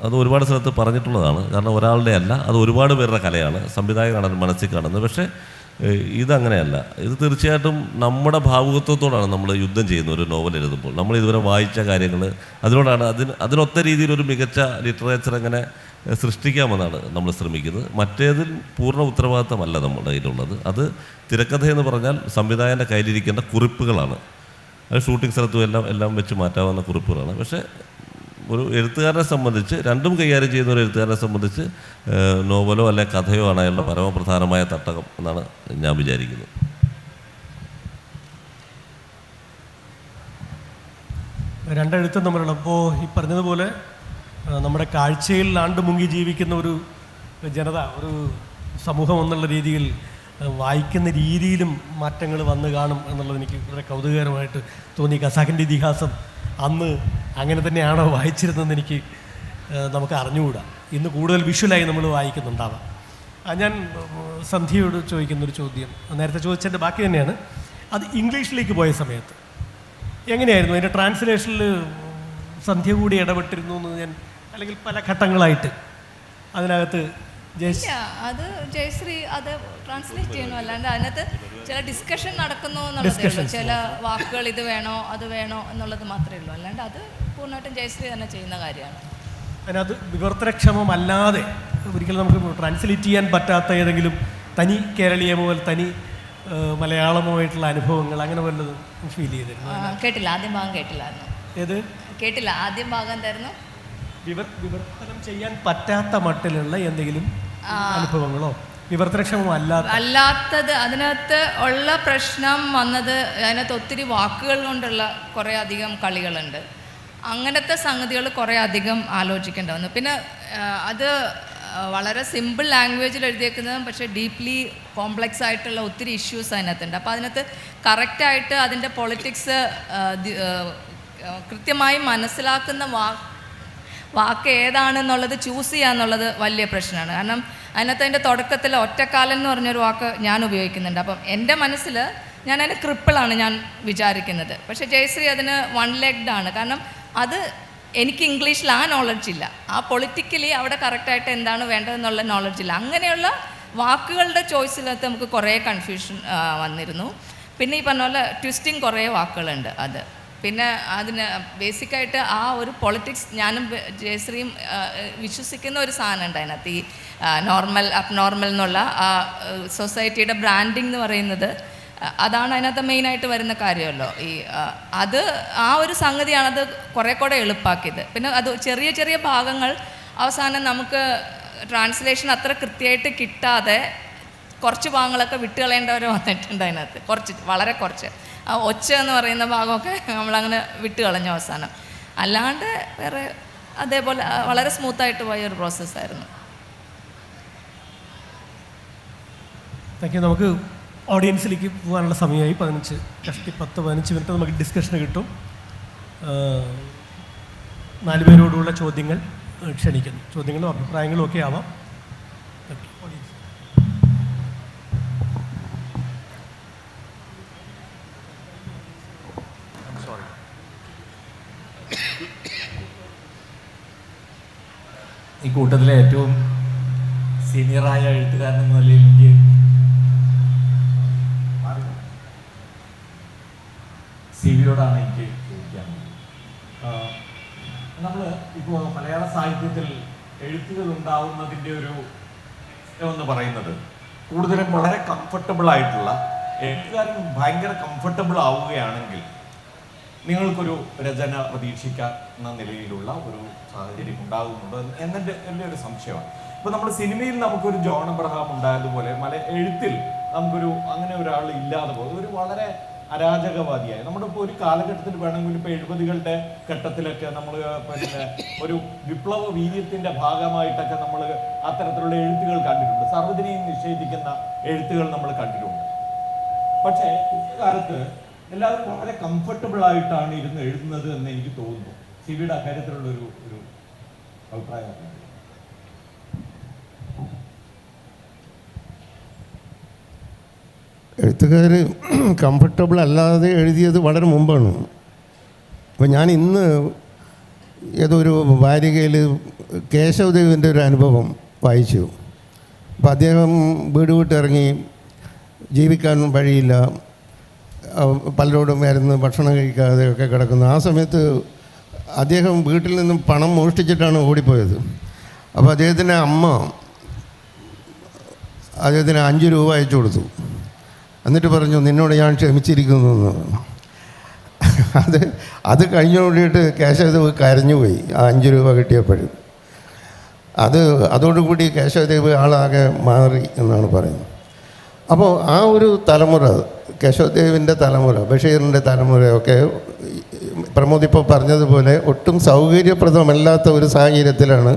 Speaker 5: അത് ഒരുപാട് സ്ഥലത്ത് പറഞ്ഞിട്ടുള്ളതാണ്. കാരണം ഒരാളുടെ അല്ല, അത് ഒരുപാട് പേരുടെ കലയാണ്. സംവിധായകനാണ് മനസ്സിൽ കാണുന്നത്. പക്ഷേ ഇതങ്ങനെയല്ല. ഇത് തീർച്ചയായിട്ടും നമ്മുടെ ഭാവുകത്വത്തോടാണ് നമ്മൾ യുദ്ധം ചെയ്യുന്ന ഒരു നോവൽ എഴുതുമ്പോൾ. നമ്മൾ ഇതുവരെ വായിച്ച കാര്യങ്ങൾ അതിനോടാണ് അതിനൊത്ത രീതിയിൽ ഒരു മികച്ച ലിറ്ററേച്ചർ എങ്ങനെ സൃഷ്ടിക്കാമെന്നാണ് നമ്മൾ ശ്രമിക്കുന്നത്. മറ്റേതിൽ പൂർണ്ണ ഉത്തരവാദിത്തമല്ല നമ്മുടെ കയ്യിലുള്ളത്. അത് തിരക്കഥയെന്ന് പറഞ്ഞാൽ സംവിധായകൻ്റെ കയ്യിലിരിക്കേണ്ട കുറിപ്പുകളാണ്. അത് ഷൂട്ടിംഗ് സ്ഥലത്തും എല്ലാം വെച്ച് മാറ്റാവുന്ന കുറിപ്പുകളാണ്. പക്ഷേ ഒരു എഴുത്തുകാരനെ സംബന്ധിച്ച്, രണ്ടും കൈകാര്യം ചെയ്യുന്ന ഒരു എഴുത്തുകാരനെ സംബന്ധിച്ച് നോവലോ അല്ലെ കഥയോ ആണ് അയാളുടെ പരമപ്രധാനമായ തട്ടകം എന്നാണ് ഞാൻ വിചാരിക്കുന്നത്.
Speaker 2: രണ്ടെഴുത്തും തമ്മിലുള്ള ഇപ്പോൾ ഈ പറഞ്ഞതുപോലെ നമ്മുടെ കാഴ്ചയിൽ ആണ്ട് മുങ്ങി ജീവിക്കുന്ന ഒരു ജനത, ഒരു സമൂഹം എന്നുള്ള രീതിയിൽ വായിക്കുന്ന രീതിയിലും മാറ്റങ്ങൾ വന്നു കാണും എന്നുള്ളത് എനിക്ക് വളരെ കൗതുകകരമായിട്ട് തോന്നി. ഖസാക്കിൻ്റെ ഇതിഹാസം അന്ന് അങ്ങനെ തന്നെയാണോ വായിച്ചിരുന്നതെന്ന് എനിക്ക് നമുക്ക് അറിഞ്ഞുകൂടാ. ഇന്ന് കൂടുതൽ വിഷ്വലായി നമ്മൾ വായിക്കുന്നുണ്ടാവാം. ഞാൻ സന്ധ്യയോട് ചോദിക്കുന്നൊരു ചോദ്യം നേരത്തെ ചോദിച്ചതിൻ്റെ ബാക്കി തന്നെയാണ്. അത് ഇംഗ്ലീഷിലേക്ക് പോയ സമയത്ത് എങ്ങനെയായിരുന്നു അതിൻ്റെ ട്രാൻസ്ലേഷനിൽ സന്ധ്യ കൂടി ഇടപെട്ടിരുന്നു എന്ന് ഞാൻ, അല്ലെങ്കിൽ പല ഘട്ടങ്ങളായിട്ട് അതിനകത്ത്
Speaker 6: അത് ജയശ്രീ അത് ട്രാൻസ്ലേറ്റ് ചെയ്യണോ, അല്ലാണ്ട് അതിനകത്ത് ചില ഡിസ്കഷൻ നടക്കുന്നു എന്നുള്ളതേ ഉള്ളൂ. ചില വാക്കുകൾ ഇത് വേണോ അത് വേണോ എന്നുള്ളത് മാത്രമേ ഉള്ളൂ. അല്ലാണ്ട് അത് പൂർണ്ണമായിട്ടും ജയശ്രീ തന്നെ ചെയ്യുന്ന കാര്യമാണ്.
Speaker 2: അതിനകത്ത് വിവർത്തനക്ഷമമല്ലാതെ ഒരിക്കലും നമുക്ക് ട്രാൻസ്ലേറ്റ് ചെയ്യാൻ പറ്റാത്ത ഏതെങ്കിലും തനി കേരളീയമോ തനി മലയാളമായിട്ടുള്ള അനുഭവങ്ങൾ അങ്ങനെ വല്ലതും ഫീൽ ചെയ്തിരുന്നു?
Speaker 6: കേട്ടില്ല, ആദ്യം ഭാഗം കേട്ടില്ലായിരുന്നു.
Speaker 2: ഏത്
Speaker 6: കേട്ടില്ല? ആദ്യം ഭാഗം എന്തായിരുന്നു?
Speaker 2: വിവർത്തനം ചെയ്യാൻ പറ്റാത്ത മട്ടിലുള്ള എന്തെങ്കിലും അനുഭവങ്ങളോ
Speaker 6: അല്ലാത്തത്? അതിനകത്ത് ഉള്ള പ്രശ്നം വന്നത് അതിനകത്ത് ഒത്തിരി വാക്കുകൾ കൊണ്ടുള്ള കുറേ അധികം കളികളുണ്ട്. അങ്ങനത്തെ സംഗതികൾ കുറേ അധികം ആലോചിക്കേണ്ടി വന്നു. പിന്നെ അത് വളരെ സിമ്പിൾ ലാംഗ്വേജിൽ എഴുതിയേക്കുന്നതും പക്ഷേ ഡീപ്ലി കോംപ്ലക്സ് ആയിട്ടുള്ള ഒത്തിരി ഇഷ്യൂസ് അതിനകത്തുണ്ട്. അപ്പോൾ അതിനകത്ത് കറക്റ്റായിട്ട് അതിൻ്റെ പൊളിറ്റിക്സ് കൃത്യമായി മനസ്സിലാക്കുന്ന വാക്ക് ഏതാണെന്നുള്ളത് ചൂസ് ചെയ്യുക എന്നുള്ളത് വലിയ പ്രശ്നമാണ്. കാരണം അതിനകത്ത് അതിൻ്റെ തുടക്കത്തിൽ ഒറ്റക്കാലൻ എന്ന് പറഞ്ഞൊരു വാക്ക് ഞാൻ ഉപയോഗിക്കുന്നുണ്ട്. അപ്പം എൻ്റെ മനസ്സിൽ ഞാൻ അതിന് ക്രിപ്പിളാണ് ഞാൻ വിചാരിക്കുന്നത്. പക്ഷേ ജയശ്രീ അതിന് വൺ ലെഗ്ഡ് ആണ്. കാരണം അത് എനിക്ക് ഇംഗ്ലീഷിൽ ആ നോളജ് ഇല്ല. ആ പൊളിറ്റിക്കലി അവിടെ കറക്റ്റായിട്ട് എന്താണ് വേണ്ടതെന്നുള്ള നോളജ് ഇല്ല. അങ്ങനെയുള്ള വാക്കുകളുടെ ചോയ്സിനകത്ത് നമുക്ക് കുറേ കൺഫ്യൂഷൻ വന്നിരുന്നു. പിന്നെ ഈ പറഞ്ഞ പോലെ ട്വിസ്റ്റിങ് കുറേ വാക്കുകളുണ്ട്. അത് പിന്നെ അതിന് ബേസിക്കായിട്ട് ആ ഒരു പൊളിറ്റിക്സ് ഞാനും ജയശ്രീയും വിശ്വസിക്കുന്ന ഒരു സാധനമുണ്ട് അതിനകത്ത്. ഈ നോർമൽ അബ്നോർമൽ എന്നുള്ള ആ സൊസൈറ്റിയുടെ ബ്രാൻഡിങ് എന്ന് പറയുന്നത് അതാണ് അതിനകത്ത് മെയിനായിട്ട് വരുന്ന കാര്യമല്ലോ. അത് ആ ഒരു സംഗതിയാണത് കുറേ കൂടെ എളുപ്പാക്കിയത്. പിന്നെ അത് ചെറിയ ചെറിയ ഭാഗങ്ങൾ അവസാനം നമുക്ക് ട്രാൻസ്ലേഷൻ അത്ര കൃത്യമായിട്ട് കിട്ടാതെ കുറച്ച് ഭാഗങ്ങളൊക്കെ വിട്ടുകളയേണ്ടവർ വന്നിട്ടുണ്ട് അതിനകത്ത്. വളരെ കുറച്ച് ഒച്ച എന്ന് പറയുന്ന ഭാഗമൊക്കെ നമ്മളങ്ങനെ വിട്ടുകളഞ്ഞു അവസാനം. അല്ലാണ്ട് വേറെ അതേപോലെ വളരെ സ്മൂത്തായിട്ട് പോയ ഒരു പ്രോസസ്സായിരുന്നു.
Speaker 2: Thank you. നമുക്ക് ഓഡിയൻസിലേക്ക് പോകാനുള്ള സമയമായി. 10-15 മിനിറ്റ് നമുക്ക് ഡിസ്കഷന് കിട്ടും. 4 പേരോടുള്ള ചോദ്യങ്ങൾ ക്ഷണിക്കുന്നു. ചോദ്യങ്ങളും അഭിപ്രായങ്ങളും ഒക്കെ ആവാം.
Speaker 7: ഈ കൂട്ടത്തിലെ ഏറ്റവും സീനിയറായ എഴുത്തുകാരൻ എന്ന നിലയിൽ എനിക്ക് സിവിയോടാണ് എനിക്ക് ചോദിക്കാനുള്ളത്. നമ്മൾ ഇപ്പോൾ മലയാള സാഹിത്യത്തിൽ എഴുത്തുകൾ ഉണ്ടാവുന്നതിൻ്റെ ഒരു എന്ന് പറയുന്നത് കൂടുതലും വളരെ കംഫർട്ടബിൾ ആയിട്ടുള്ള എഴുത്തുകാരൻ ഭയങ്കര കംഫർട്ടബിൾ ആവുകയാണെങ്കിൽ നിങ്ങൾക്കൊരു രചന പ്രതീക്ഷിക്കുന്ന നിലയിലുള്ള ഒരു സാഹചര്യം ഉണ്ടാകുന്നുണ്ടോ എന്നെ എൻ്റെ ഒരു സംശയമാണ്. ഇപ്പോൾ നമ്മൾ സിനിമയിൽ നമുക്കൊരു ജോൺ അബ്രഹാം ഉണ്ടായതുപോലെ എഴുത്തിൽ നമുക്കൊരു അങ്ങനെ ഒരാൾ ഇല്ലാതെ പോകും. ഒരു വളരെ അരാജകവാദിയായി നമ്മളിപ്പോൾ ഒരു കാലഘട്ടത്തിൽ വേണമെങ്കിൽ ഇപ്പോൾ 70കളുടെ ഘട്ടത്തിലൊക്കെ നമ്മൾ പിന്നെ ഒരു വിപ്ലവ വീര്യത്തിൻ്റെ ഭാഗമായിട്ടൊക്കെ നമ്മൾ അത്തരത്തിലുള്ള എഴുത്തുകൾ കണ്ടിട്ടുണ്ട്. സർവ്വതിനെയും നിഷേധിക്കുന്ന എഴുത്തുകൾ നമ്മൾ കണ്ടിട്ടുണ്ട്. പക്ഷേ ഇക്കാലത്ത് എല്ലാവരും വളരെ കംഫർട്ടബിൾ ആയിട്ടാണ് ഇരുന്ന് എഴുതുന്നത് എന്ന് എനിക്ക് തോന്നുന്നു. സിവിയുടെ അക്കാര്യത്തിലുള്ള ഒരു അഭിപ്രായമാണ്.
Speaker 3: എഴുത്തുകാർ കംഫർട്ടബിൾ അല്ലാതെ എഴുതിയത് വളരെ മുമ്പാണ്. അപ്പോൾ ഞാൻ ഇന്ന് ഏതൊരു വാരികയിൽ കേശവദേവിൻ്റെ ഒരു അനുഭവം വായിച്ചു. അപ്പോൾ അദ്ദേഹം വീട് വിട്ടിറങ്ങി ജീവിക്കാൻ വഴിയില്ല, പലരോടും മരുന്ന് ഭക്ഷണം കഴിക്കാതെയൊക്കെ കിടക്കുന്നു. ആ സമയത്ത് അദ്ദേഹം വീട്ടിൽ നിന്നും പണം മോഷ്ടിച്ചിട്ടാണ് ഓടിപ്പോയത്. അപ്പോൾ അദ്ദേഹത്തിൻ്റെ അമ്മ അദ്ദേഹത്തിന് 5 രൂപ അയച്ചു കൊടുത്തു. എന്നിട്ട് പറഞ്ഞു, നിന്നോട് ഞാൻ ക്ഷമിച്ചിരിക്കുന്നു എന്ന്. അത് കഴിഞ്ഞോണ്ടിട്ട് കേശവദേവ് കരഞ്ഞുപോയി ആ 5 രൂപ കിട്ടിയപ്പോഴും. അതോടുകൂടി കേശവദേവ് ആളാകെ മാറി എന്നാണ് പറയുന്നത്. അപ്പോൾ ആ ഒരു തലമുറ, കേശവദേവിൻ്റെ തലമുറ, ബഷീറിൻ്റെ തലമുറയൊക്കെ പ്രമോദ് ഇപ്പോൾ പറഞ്ഞതുപോലെ ഒട്ടും സൗകര്യപ്രദമല്ലാത്ത ഒരു സാഹചര്യത്തിലാണ്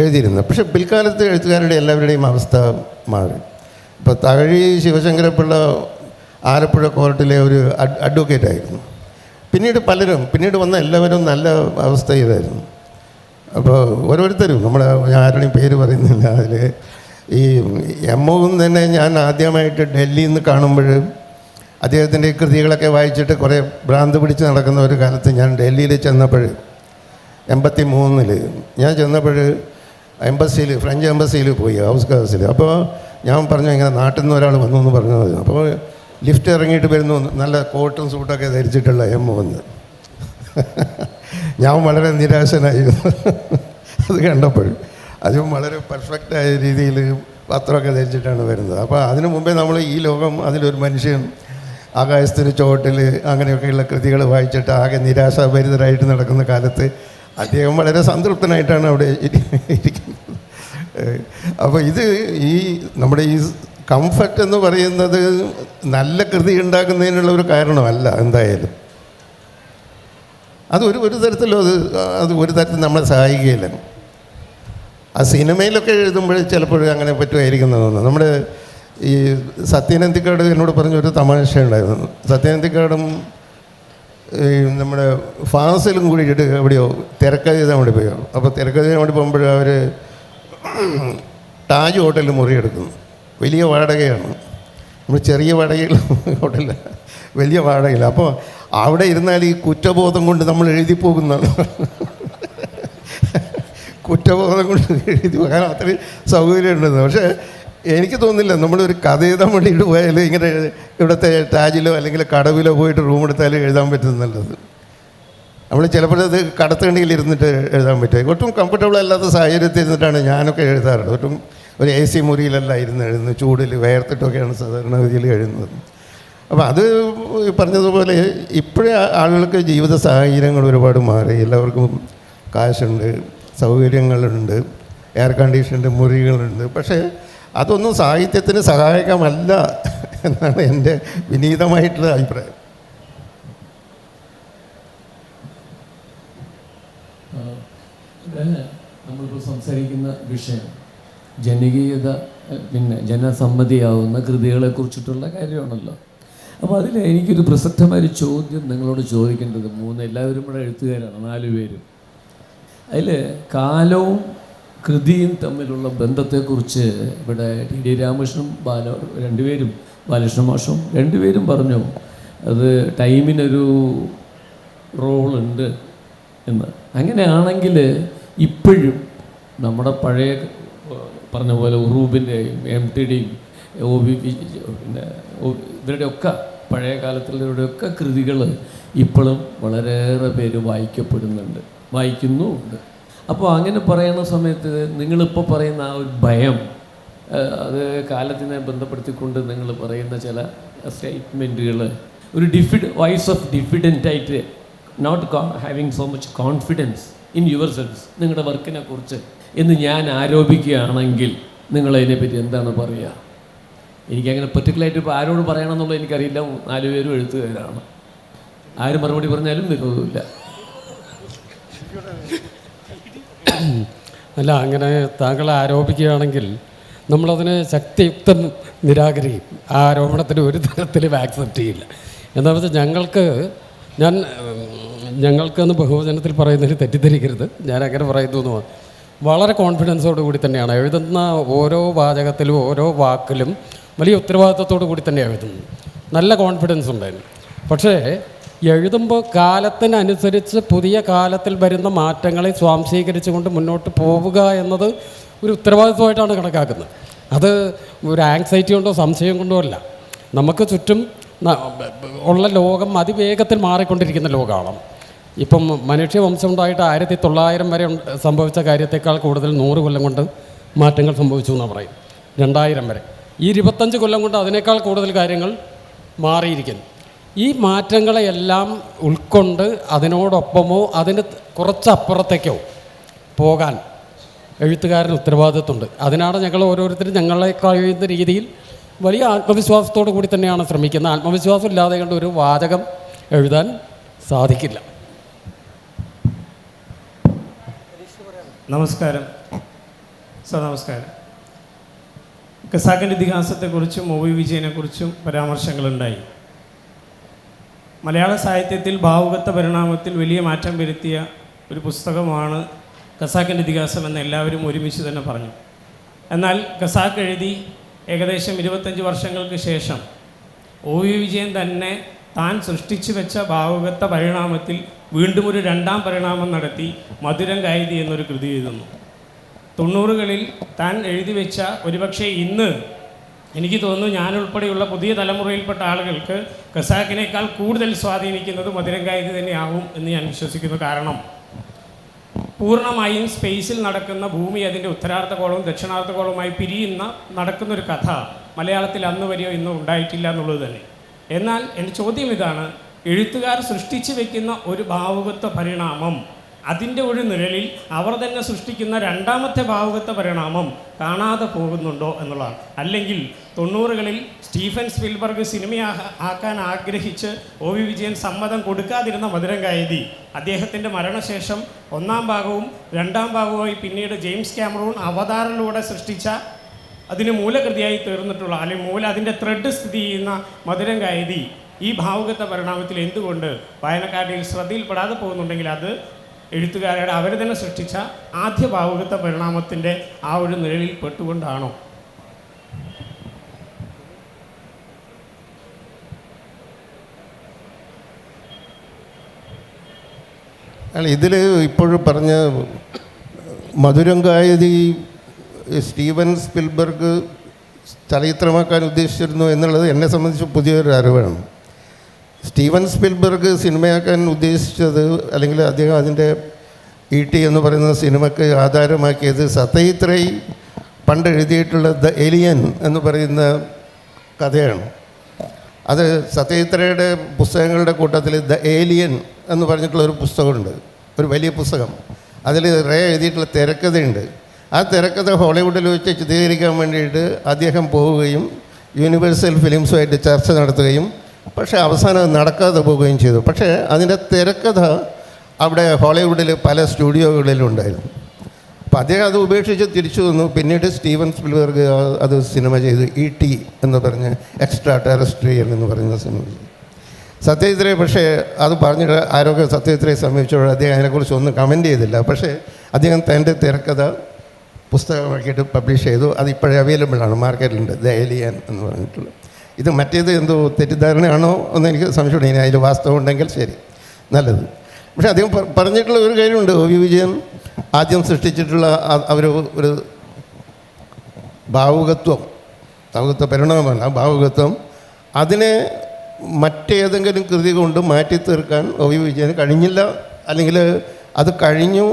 Speaker 3: എഴുതിയിരുന്നത്. പക്ഷെ പിൽക്കാലത്ത് എഴുത്തുകാരുടെ എല്ലാവരുടെയും അവസ്ഥ മാറി. ഇപ്പോൾ തകഴി ശിവശങ്കരപ്പിള്ള ആലപ്പുഴ കോർട്ടിലെ ഒരു അഡ്വക്കേറ്റായിരുന്നു. പിന്നീട് വന്ന എല്ലാവരും നല്ല അവസ്ഥയിലായിരുന്നു. അപ്പോൾ ഓരോരുത്തരും ഞാൻ ആരുടെയും പേര് പറയുന്നില്ല. അതിൽ ഈ എമ്മവും തന്നെ ഞാൻ ആദ്യമായിട്ട് ഡൽഹിയിൽ നിന്ന് കാണുമ്പോൾ അദ്ദേഹത്തിൻ്റെ കൃതികളൊക്കെ വായിച്ചിട്ട് കുറേ ഭ്രാന്ത് പിടിച്ച് നടക്കുന്ന ഒരു കാലത്ത് ഞാൻ ഡൽഹിയിൽ ചെന്നപ്പോൾ 83 ഞാൻ ചെന്നപ്പോൾ ഫ്രഞ്ച് എംബസിയിൽ പോയി, ഹൗസ് ഹൗസിൽ. അപ്പോൾ ഞാൻ പറഞ്ഞു, ഇങ്ങനെ നാട്ടിൽ നിന്ന് ഒരാൾ വന്നു എന്ന് പറഞ്ഞത്. അപ്പോൾ ലിഫ്റ്റ് ഇറങ്ങിയിട്ട് വരുന്നു, നല്ല കോട്ടും സൂട്ടൊക്കെ ധരിച്ചിട്ടുള്ള എമ്മ വന്ന്. ഞാൻ വളരെ നിരാശനായിരുന്നു അത് കണ്ടപ്പോൾ. അതും വളരെ പെർഫെക്റ്റായ രീതിയിൽ വസ്ത്രമൊക്കെ ധരിച്ചിട്ടാണ് വരുന്നത്. അപ്പോൾ അതിനു മുമ്പേ നമ്മൾ ഈ ലോകം, അതിലൊരു മനുഷ്യൻ ആകാശത്തിന് ചോട്ടിൽ അങ്ങനെയൊക്കെയുള്ള കൃതികൾ വായിച്ചിട്ട് ആകെ നിരാശാഭരിതരായിട്ട് നടക്കുന്ന കാലത്ത് അദ്ദേഹം വളരെ സംതൃപ്തനായിട്ടാണ് അവിടെ ഇരിക്കുന്നത്. അപ്പോൾ നമ്മുടെ ഈ കംഫർട്ട് എന്ന് പറയുന്നത് നല്ല കൃതി ഉണ്ടാക്കുന്നതിനുള്ള ഒരു കാരണമല്ല. എന്തായാലും അത് ഒരു തരത്തിലും അത് ഒരു തരത്തിൽ നമ്മളെ സഹായിക്കുകയില്ല. ആ സിനിമയിലൊക്കെ എഴുതുമ്പോൾ ചിലപ്പോഴും അങ്ങനെ പറ്റുമായിരിക്കും തോന്നുന്നു. നമ്മുടെ ഈ സത്യനന്ദിക്കാട് എന്നോട് പറഞ്ഞൊരു തമാശ ഉണ്ടായിരുന്നു. സത്യനന്ദിക്കാടും നമ്മുടെ ഫാസിലും കൂടിയിട്ട് എവിടെയോ തിരക്കഥ എഴുതാൻ വേണ്ടി പോയോ. അപ്പോൾ തിരക്കഥ എഴുതാൻ വേണ്ടി പോകുമ്പോൾ അവർ താജ് ഹോട്ടലിൽ മുറിയെടുക്കുന്നു. വലിയ വാടകയാണ്. നമ്മൾ ചെറിയ വാടകയിൽ ഹോട്ടലിൽ വലിയ വാടകയില്ല. അപ്പോൾ അവിടെ ഇരുന്നാൽ ഈ കുറ്റബോധം കൊണ്ട് നമ്മൾ എഴുതി പോകുന്നതാണ്. കുറ്റബോധം കൊണ്ട് എഴുതി പോകാൻ അത്രയും സൗകര്യം ഉണ്ടെന്ന്. പക്ഷേ എനിക്ക് തോന്നുന്നില്ല നമ്മളൊരു കഥ എഴുതാൻ വേണ്ടിയിട്ട് പോയാൽ ഇങ്ങനെ ഇവിടുത്തെ താജിലോ അല്ലെങ്കിൽ കടവിലോ പോയിട്ട് റൂം എടുത്താലും എഴുതാൻ പറ്റുന്നുള്ളത്. നമ്മൾ ചിലപ്പോഴത് കടത്തണ്ടിയിൽ ഇരുന്നിട്ട് എഴുതാൻ പറ്റും. ഒട്ടും കംഫർട്ടബിൾ അല്ലാത്ത സാഹചര്യത്തിൽ ഇരുന്നിട്ടാണ് ഞാനൊക്കെ എഴുതാറുള്ളത്. ഒട്ടും ഒരു AC മുറിയിലല്ല എഴുതുന്നത്, ചൂടിൽ വേർത്തിട്ടൊക്കെയാണ് സാധാരണ ഗതിയിൽ എഴുതുന്നത്. അപ്പോൾ അത് പറഞ്ഞതുപോലെ ഇപ്പോഴേ ആളുകൾക്ക് ജീവിത സാഹചര്യങ്ങൾ ഒരുപാട് മാറി. എല്ലാവർക്കും കാശുണ്ട്, സൗകര്യങ്ങളുണ്ട്, എയർ കണ്ടീഷൻ്റെ മുറികളുണ്ട്. പക്ഷേ അതൊന്നും സാഹിത്യത്തിന് സഹായകമല്ല എന്നാണ് എൻ്റെ വിനീതമായിട്ടുള്ള അഭിപ്രായം.
Speaker 8: നമ്മളിപ്പോൾ സംസാരിക്കുന്ന വിഷയം ജനകീയത, പിന്നെ ജനസമ്മതിയാവുന്ന കൃതികളെക്കുറിച്ചിട്ടുള്ള കാര്യമാണല്ലോ. അപ്പോൾ അതിൽ എനിക്കൊരു പ്രസക്തമായൊരു ചോദ്യം നിങ്ങളോട് ചോദിക്കേണ്ടത്, എല്ലാവരും ഇവിടെ എഴുത്തുകാരാണ്, 4 പേരും. അതിൽ കാലവും കൃതിയും തമ്മിലുള്ള ബന്ധത്തെക്കുറിച്ച് ഇവിടെ T.D. രാമകൃഷ്ണനും രണ്ടുപേരും, ബാലകൃഷ്ണ മാഷും രണ്ടുപേരും പറഞ്ഞു അത് ടൈമിനൊരു റോളുണ്ട് എന്ന്. അങ്ങനെയാണെങ്കിൽ ഇപ്പോഴും നമ്മുടെ പഴയ പറഞ്ഞ പോലെ ഉറൂബിൻ്റെയും MTയുടെയും പിന്നെ ഇവരുടെയൊക്കെ പഴയ കാലത്തുള്ളവരുടെയൊക്കെ കൃതികൾ ഇപ്പോഴും വളരെയേറെ പേര് വായിക്കുന്നുമുണ്ട്. അപ്പോൾ അങ്ങനെ പറയുന്ന സമയത്ത് നിങ്ങളിപ്പോൾ പറയുന്ന ആ ഒരു ഭയം, അത് കാലത്തിനെ ബന്ധപ്പെടുത്തിക്കൊണ്ട് നിങ്ങൾ പറയുന്ന ചില സ്റ്റേറ്റ്മെൻറ്റുകൾ ഒരു വോയിസ് ഓഫ് ഡിഫിഡൻ്റായിട്ട്, not having so much confidence in yourself, നിങ്ങളുടെ വർക്കിനെ കുറിച്ച് എന്ന് ഞാൻ ആരോപിക്കുകയാണെങ്കിൽ നിങ്ങളതിനെപ്പറ്റി എന്താണ് പറയുക? എനിക്കങ്ങനെ പെർട്ടിക്കുലറായിട്ട് ഇപ്പോൾ ആരോട് പറയണമെന്നുള്ളത് എനിക്കറിയില്ല. 4 പേരും എഴുത്തുകാരാണ്. ആര് മറുപടി പറഞ്ഞാലും വിരോധമില്ല.
Speaker 4: അല്ല, അങ്ങനെ താങ്കൾ ആരോപിക്കുകയാണെങ്കിൽ നമ്മളതിനെ ശക്തിയുക്തം നിരാകരിക്കും. ആ ആരോപണത്തിന് ഒരു തരത്തിലും ആക്സെപ്റ്റ് ചെയ്യില്ല. എന്താണെന്ന് വെച്ചാൽ ഞങ്ങൾക്കെന്ന് ബഹുവചനത്തിൽ പറയുന്നതിന് തെറ്റിദ്ധരിക്കരുത്, ഞാൻ അങ്ങനെ പറയുന്നു എന്ന് വളരെ കോൺഫിഡൻസോടു കൂടി തന്നെയാണ് എഴുതുന്ന. ഓരോ വാചകത്തിലും ഓരോ വാക്കിലും വലിയ ഉത്തരവാദിത്വത്തോടു കൂടി തന്നെയാണ് എഴുതുന്നത്. നല്ല കോൺഫിഡൻസ് ഉണ്ടായിരുന്നു. പക്ഷേ എഴുതുമ്പോൾ കാലത്തിനനുസരിച്ച് പുതിയ കാലത്തിൽ വരുന്ന മാറ്റങ്ങളെ സ്വാംശീകരിച്ചുകൊണ്ട് മുന്നോട്ട് പോവുക എന്നത് ഒരു ഉത്തരവാദിത്വമായിട്ടാണ് കണക്കാക്കുന്നത്. അത് ഒരു ആങ്സൈറ്റി കൊണ്ടോ സംശയം കൊണ്ടോ അല്ല. നമുക്ക് ചുറ്റും ഉള്ള ലോകം അതിവേഗത്തിൽ മാറിക്കൊണ്ടിരിക്കുന്ന ലോകമാണ്. ഇപ്പം മനുഷ്യവംശം ഉണ്ടായിട്ട് 1900 വരെ സംഭവിച്ച കാര്യത്തേക്കാൾ കൂടുതൽ 100 കൊല്ലം കൊണ്ട് മാറ്റങ്ങൾ സംഭവിച്ചു എന്നാണ് പറയും. 2000 വരെ. ഈ 25 കൊല്ലം കൊണ്ട് അതിനേക്കാൾ കൂടുതൽ കാര്യങ്ങൾ മാറിയിരിക്കുന്നു. ഈ മാറ്റങ്ങളെയെല്ലാം ഉൾക്കൊണ്ട് അതിനോടൊപ്പമോ അതിന് കുറച്ചപ്പുറത്തേക്കോ പോകാൻ എഴുത്തുകാരന് ഉത്തരവാദിത്വമുണ്ട്. അതിനാണ് ഞങ്ങൾ ഓരോരുത്തരും ഞങ്ങളെ കഴിയുന്ന രീതിയിൽ വലിയ ആത്മവിശ്വാസത്തോടു കൂടി തന്നെയാണ് ശ്രമിക്കുന്നത്. ആത്മവിശ്വാസം ഇല്ലാതെ കൊണ്ട് ഒരു വാചകം എഴുതാൻ സാധിക്കില്ല.
Speaker 9: നമസ്കാരം സാർ. നമസ്കാരം. ഖസാക്കിൻ്റെ ഇതിഹാസത്തെക്കുറിച്ചും ഒ വി വിജയനെക്കുറിച്ചും പരാമർശങ്ങളുണ്ടായി. മലയാള സാഹിത്യത്തിൽ ഭാവുകത്വ പരിണാമത്തിൽ വലിയ മാറ്റം വരുത്തിയ ഒരു പുസ്തകമാണ് ഖസാക്കിൻ്റെ ഇതിഹാസം എന്ന് എല്ലാവരും ഒരുമിച്ച് തന്നെ പറഞ്ഞു. എന്നാൽ ഖസാക്ക് എഴുതി ഏകദേശം 25 വർഷങ്ങൾക്ക് ശേഷം ഒ വി വിജയൻ തന്നെ താൻ സൃഷ്ടിച്ചു വെച്ച ഭാവുകത്വ പരിണാമത്തിൽ വീണ്ടും ഒരു 2ാം പരിണാമം നടത്തി മധുരം കൈതി എന്നൊരു കൃതി എഴുതുന്നു. 90കളിൽ താൻ എഴുതി വെച്ച, ഒരുപക്ഷെ ഇന്ന് എനിക്ക് തോന്നുന്നു ഞാനുൾപ്പെടെയുള്ള പുതിയ തലമുറയിൽപ്പെട്ട ആളുകൾക്ക് ഖസാക്കിനേക്കാൾ കൂടുതൽ സ്വാധീനിക്കുന്നത് മധുരം കൈതി തന്നെയാവും എന്ന് ഞാൻ വിശ്വസിക്കുന്നു. കാരണം പൂർണ്ണമായും സ്പേസിൽ നടക്കുന്ന ഭൂമി അതിൻ്റെ ഉത്തരാർദ്ധഗോളവും ദക്ഷിണാർദ്ധഗോളവുമായി നടക്കുന്നൊരു കഥ മലയാളത്തിൽ അന്ന് വരെയോ ഇന്നും ഉണ്ടായിട്ടില്ല എന്നുള്ളത് തന്നെ. എന്നാൽ എൻ്റെ ചോദ്യം ഇതാണ്: എഴുത്തുകാർ സൃഷ്ടിച്ചു വയ്ക്കുന്ന ഒരു ഭാവുകത്വ പരിണാമം, അതിൻ്റെ ഒരു നിഴലിൽ അവർ തന്നെ സൃഷ്ടിക്കുന്ന 2ാമത്തെ ഭാവുകത്വ പരിണാമം കാണാതെ പോകുന്നുണ്ടോ എന്നുള്ളതാണ്. അല്ലെങ്കിൽ 90കളിൽ സ്റ്റീഫൻ സ്പിൽബർഗ് സിനിമയാക്കാൻ ആഗ്രഹിച്ച് ഒ വി വിജയൻ സമ്മതം കൊടുക്കാതിരുന്ന മധുരം കൈതി അദ്ദേഹത്തിൻ്റെ മരണശേഷം 1ാം ഭാഗവും 2ാം ഭാഗവുമായി പിന്നീട് ജെയിംസ് കാമറൂൺ അവതാറിലൂടെ സൃഷ്ടിച്ച, അതിന് മൂലകൃതിയായി തീർന്നിട്ടുള്ള, അല്ലെങ്കിൽ അതിൻ്റെ ത്രെഡ് സ്ഥിതി ചെയ്യുന്ന മധുരം കൈതി ഈ ഭാവുകത്വ പരിണാമത്തിൽ എന്തുകൊണ്ട് വായനക്കാരുടെ ശ്രദ്ധയിൽപ്പെടാതെ പോകുന്നുണ്ടെങ്കിൽ അത് എഴുത്തുകാരുടെ അവർ തന്നെ സൃഷ്ടിച്ച ആദ്യ ഭാവുകത്വ പരിണാമത്തിൻ്റെ ആ ഒരു നിഴലിൽ പെട്ടുകൊണ്ടാണോ?
Speaker 3: ഇതിൽ ഇപ്പോഴും പറഞ്ഞ മധുരം കൈതി സ്റ്റീവൻ സ്പിൽബർഗ് ചലച്ചിത്രമാക്കാൻ ഉദ്ദേശിച്ചിരുന്നു എന്നുള്ളത് എന്നെ സംബന്ധിച്ച് പുതിയൊരു അറിവാണ്. സ്റ്റീവൻ സ്പിൽബർഗ് സിനിമയാക്കാൻ ഉദ്ദേശിച്ചത്, അല്ലെങ്കിൽ അദ്ദേഹം അതിൻ്റെ E.T. എന്ന് പറയുന്ന സിനിമയ്ക്ക് ആധാരമാക്കിയത് സത്യജിത് റേ പണ്ട് എഴുതിയിട്ടുള്ള ദ ഏലിയൻ എന്ന് പറയുന്ന കഥയാണ്. അത് സത്യജിത് റേയുടെ പുസ്തകങ്ങളുടെ കൂട്ടത്തിൽ ദ ഏലിയൻ എന്ന് പറഞ്ഞിട്ടുള്ളൊരു പുസ്തകമുണ്ട്, ഒരു വലിയ പുസ്തകം. അതിൽ റേ എഴുതിയിട്ടുള്ള തിരക്കഥയുണ്ട്. ആ തിരക്കഥ ഹോളിവുഡിൽ വെച്ച് ചിത്രീകരിക്കാൻ വേണ്ടിയിട്ട് അദ്ദേഹം പോവുകയും യൂണിവേഴ്സൽ ഫിലിംസുമായിട്ട് ചർച്ച നടത്തുകയും, പക്ഷേ അവസാനം അത് നടക്കാതെ പോവുകയും ചെയ്തു. പക്ഷേ അതിൻ്റെ തിരക്കഥ അവിടെ ഹോളിവുഡിൽ പല സ്റ്റുഡിയോകളിലുണ്ടായിരുന്നു. അപ്പോൾ അദ്ദേഹം അത് ഉപേക്ഷിച്ച് തിരിച്ചു വന്നു. പിന്നീട് സ്റ്റീവൻ സ്പിൽബർഗ് അത് സിനിമ ചെയ്തു, E.T. എന്ന് പറഞ്ഞ് എക്സ്ട്രാ ടെറസ്ട്രിയൽ എന്ന് പറയുന്ന സിനിമ. സത്യജിത് റേ പക്ഷേ അത് പറഞ്ഞിട്ട് സത്യജിത് റേ സമീപിച്ചപ്പോൾ അദ്ദേഹം അതിനെക്കുറിച്ച് ഒന്നും കമൻറ്റ് ചെയ്തില്ല. പക്ഷേ അദ്ദേഹം തൻ്റെ തിരക്കഥ പുസ്തകമാക്കിയിട്ട് പബ്ലിഷ് ചെയ്തു. അത് ഇപ്പോഴേ അവൈലബിൾ ആണ്, മാർക്കറ്റിലുണ്ട്, ദ ഏലിയൻ എന്ന് പറഞ്ഞിട്ടുള്ളത്. ഇത് മറ്റേത് എന്തോ തെറ്റിദ്ധാരണയാണോ എന്ന് എനിക്ക് സംശയമുണ്ട്. ഇനി അതിൽ വാസ്തവം ഉണ്ടെങ്കിൽ ശരി, നല്ലത്. പക്ഷേ അദ്ദേഹം പറഞ്ഞിട്ടുള്ള ഒരു കാര്യമുണ്ട്, ഒ വി വിജയൻ ആദ്യം സൃഷ്ടിച്ചിട്ടുള്ള ഒരു ഭാവുകത്വ പരിണാമമാണ്. ആ ഭാവുകത്വം അതിനെ മറ്റേതെങ്കിലും കൃതി കൊണ്ട് മാറ്റി തീർക്കാൻ ഒ വി വിജയന് കഴിഞ്ഞില്ല, അല്ലെങ്കിൽ അത് കഴിഞ്ഞു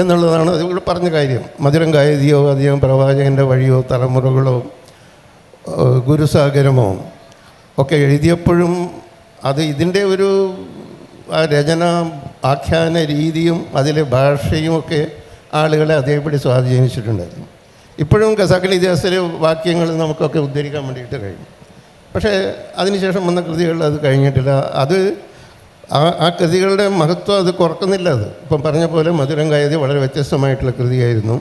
Speaker 3: എന്നുള്ളതാണ് അതിവിടെ പറഞ്ഞ കാര്യം. മധുരം കൈതിയോ അദ്ദേഹം പ്രവാചകൻ്റെ വഴിയോ തലമുറകളോ ഗുരുസാഗരമോ ഒക്കെ എഴുതിയപ്പോഴും അത് ഇതിൻ്റെ ഒരു രചന ആഖ്യാന രീതിയും അതിലെ ഭാഷയും ഒക്കെ ആളുകളെ അതേപടി സ്വാധീനിച്ചിട്ടുണ്ടായിരുന്നു. ഇപ്പോഴും ഖസാക്കിൻ്റെ ഇതിഹാസത്തിലെ വാക്യങ്ങൾ നമുക്കൊക്കെ ഉദ്ധരിക്കാൻ വേണ്ടിയിട്ട് കഴിയും. പക്ഷേ അതിനുശേഷം വന്ന കൃതികൾ അത് കഴിഞ്ഞിട്ടില്ല. അത് ആ കൃതികളുടെ മഹത്വം അത് കുറക്കുന്നില്ല. അത് ഇപ്പം പറഞ്ഞ പോലെ മധുരം കൈതി വളരെ വ്യത്യസ്തമായിട്ടുള്ള കൃതിയായിരുന്നു.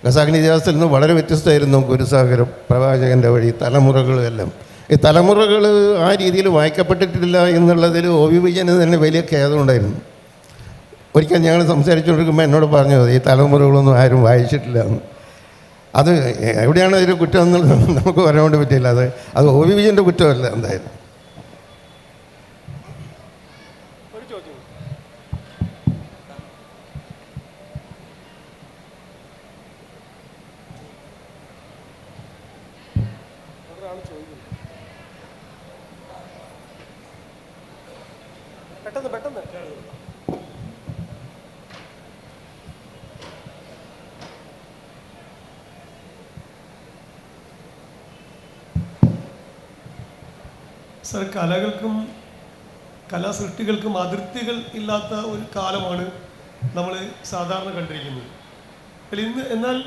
Speaker 3: ഖസാക്കിൻ്റെ ഇതിഹാസത്തിൽ നിന്ന് വളരെ വ്യത്യസ്തമായിരുന്നു ഗുരുസാഗരം, പ്രവാചകൻ്റെ വഴി, തലമുറകളും എല്ലാം. ഈ തലമുറകൾ ആ രീതിയിൽ വായിക്കപ്പെട്ടിട്ടില്ല എന്നുള്ളതിൽ ഒ വി വിജയന് തന്നെ വലിയ ഖേദമുണ്ടായിരുന്നു. ഒരിക്കൽ ഞങ്ങൾ സംസാരിച്ചുകൊണ്ടിരിക്കുമ്പോൾ എന്നോട് പറഞ്ഞു, ഈ തലമുറകളൊന്നും ആരും വായിച്ചിട്ടില്ല എന്ന്. അത് എവിടെയാണ് അതിൻ്റെ കുറ്റം എന്നുള്ളത് നമുക്ക് പറയാൻ വേണ്ടി പറ്റില്ല. അത് ഒ വി വിജയൻ്റെ കുറ്റമല്ല എന്തായാലും.
Speaker 2: പെട്ടെന്ന് സർ, കലകൾക്കും കലാസൃഷ്ടികൾക്കും അതിർത്തികൾ ഇല്ലാത്ത ഒരു കാലമാണ് നമ്മൾ സാധാരണ കണ്ടിരിക്കുന്നത്. എന്നാൽ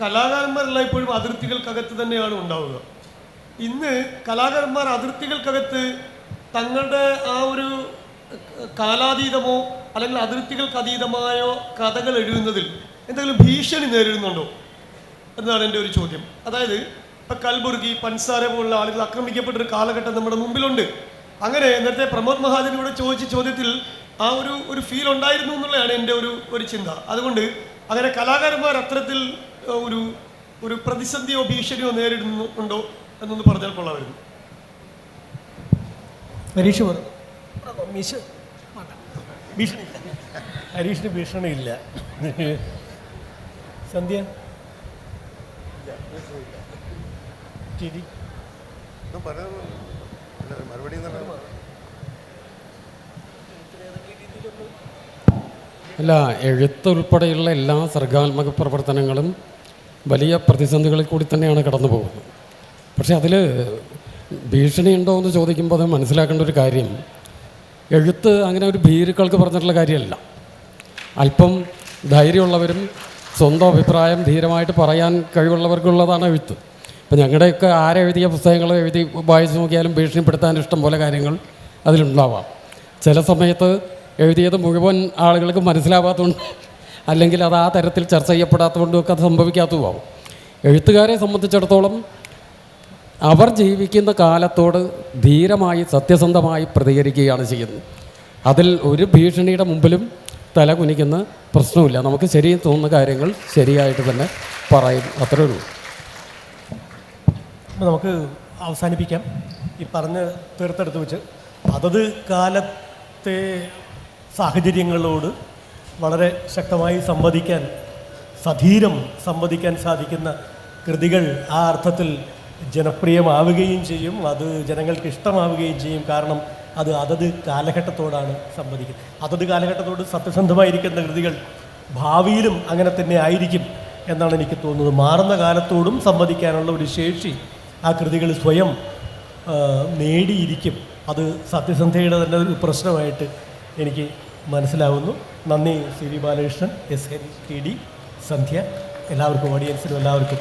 Speaker 2: കലാകാരന്മാരെല്ലാം ഇപ്പോഴും അതിർത്തികൾക്കകത്ത് തന്നെയാണ് ഉണ്ടാവുക. ഇന്ന് കലാകാരന്മാർ അതിർത്തികൾക്കകത്ത് തങ്ങളുടെ ആ ഒരു കാലാതീതമോ അല്ലെങ്കിൽ അതിർത്തികൾക്ക് അതീതമായോ കഥകൾ എഴുതുന്നതിൽ എന്തെങ്കിലും ഭീഷണി നേരിടുന്നുണ്ടോ എന്നതാണ് എൻ്റെ ഒരു ചോദ്യം. അതായത് ഇപ്പം കൽബുർഗി, പൻസാര പോലുള്ള ആളുകൾ ആക്രമിക്കപ്പെട്ടൊരു കാലഘട്ടം നമ്മുടെ മുമ്പിലുണ്ട്. അങ്ങനെ നേരത്തെ പ്രമോദ് മഹാജനോട് ചോദിച്ച ചോദ്യത്തിൽ ആ ഒരു ഫീൽ ഉണ്ടായിരുന്നു എന്നുള്ളതാണ് എൻ്റെ ഒരു ചിന്ത. അതുകൊണ്ട് അങ്ങനെ കലാകാരന്മാർ അത്തരത്തിൽ ഒരു പ്രതിസന്ധിയോ ഭീഷണിയോ നേരിടുന്നുണ്ടോ എന്നൊന്ന് പറഞ്ഞാൽ കൊള്ളാമായിരുന്നു. ഹരീഷ് ഭീഷണി ഹരീഷിന് ഭീഷണിയില്ല. സന്ധ്യ
Speaker 4: അല്ല, എഴുത്തുൾപ്പെടെയുള്ള എല്ലാ സർഗാത്മക പ്രവർത്തനങ്ങളും വലിയ പ്രതിസന്ധികളിൽ കൂടി തന്നെയാണ് കടന്നു പോകുന്നത്. പക്ഷേ അതിൽ ഭീഷണി ഉണ്ടോ എന്ന് ചോദിക്കുമ്പോൾ അത് മനസ്സിലാക്കേണ്ട ഒരു കാര്യം, എഴുത്ത് അങ്ങനെ ഒരു ഭീരുക്കൾക്ക് പറഞ്ഞിട്ടുള്ള കാര്യമല്ല. അല്പം ധൈര്യമുള്ളവരും സ്വന്തം അഭിപ്രായം ധീരമായിട്ട് പറയാൻ കഴിവുള്ളവർക്കുള്ളതാണ് എഴുത്ത്. ഇപ്പം ഞങ്ങളുടെയൊക്കെ ആരെഴുതിയ പുസ്തകങ്ങൾ എഴുതി വായിച്ചു നോക്കിയാലും ഭീഷണിപ്പെടുത്താൻ ഇഷ്ടം പോലെ കാര്യങ്ങൾ അതിലുണ്ടാവാം. ചില സമയത്ത് എഴുതിയത് മുഴുവൻ ആളുകൾക്ക് മനസ്സിലാവാത്തതുകൊണ്ട് അല്ലെങ്കിൽ അത് ആ തരത്തിൽ ചർച്ച ചെയ്യപ്പെടാത്തതുകൊണ്ടും ഒക്കെ അത് സംഭവിക്കാത്തതുമാവും. എഴുത്തുകാരെ സംബന്ധിച്ചിടത്തോളം അവർ ജീവിക്കുന്ന കാലത്തോട് ധീരമായി സത്യസന്ധമായി പ്രതികരിക്കുകയാണ് ചെയ്യുന്നത്. അതിൽ ഒരു ഭീഷണിയുടെ മുമ്പിലും തല കുനിക്കുന്ന പ്രശ്നമില്ല. നമുക്ക് ശരി തോന്നുന്ന കാര്യങ്ങൾ ശരിയായിട്ട് തന്നെ പറയും, അത്രേ ഉള്ളൂ.
Speaker 2: നമുക്ക് അവസാനിപ്പിക്കാം. ഈ പറഞ്ഞ് തീർത്തെടുത്ത് വെച്ച് അതത് കാലത്തെ സാഹചര്യങ്ങളോട് വളരെ ശക്തമായി സധീരം സംവദിക്കാൻ സാധിക്കുന്ന കൃതികൾ ആ അർത്ഥത്തിൽ ജനപ്രിയമാവുകയും ചെയ്യും, അത് ജനങ്ങൾക്ക് ഇഷ്ടമാവുകയും ചെയ്യും. കാരണം അത് അതത് കാലഘട്ടത്തോടാണ് സംവദിക്കുന്നത്. അതത് കാലഘട്ടത്തോട് സത്യസന്ധമായിരിക്കുന്ന കൃതികൾ ഭാവിയിലും അങ്ങനെ തന്നെ ആയിരിക്കും എന്നാണ് എനിക്ക് തോന്നുന്നത്. മാറുന്ന കാലത്തോടും സംവദിക്കാനുള്ള ഒരു ശേഷി ആ കൃതികൾ സ്വയം നേടിയിരിക്കും. അത് സത്യസന്ധയുടെ തന്നെ ഒരു പ്രശ്നമായിട്ട് എനിക്ക് മനസ്സിലാവുന്നു. നന്ദി. C V Balakrishnan, S Hari, T D, Sandhya, എല്ലാവർക്കും, ഓഡിയൻസിനും എല്ലാവർക്കും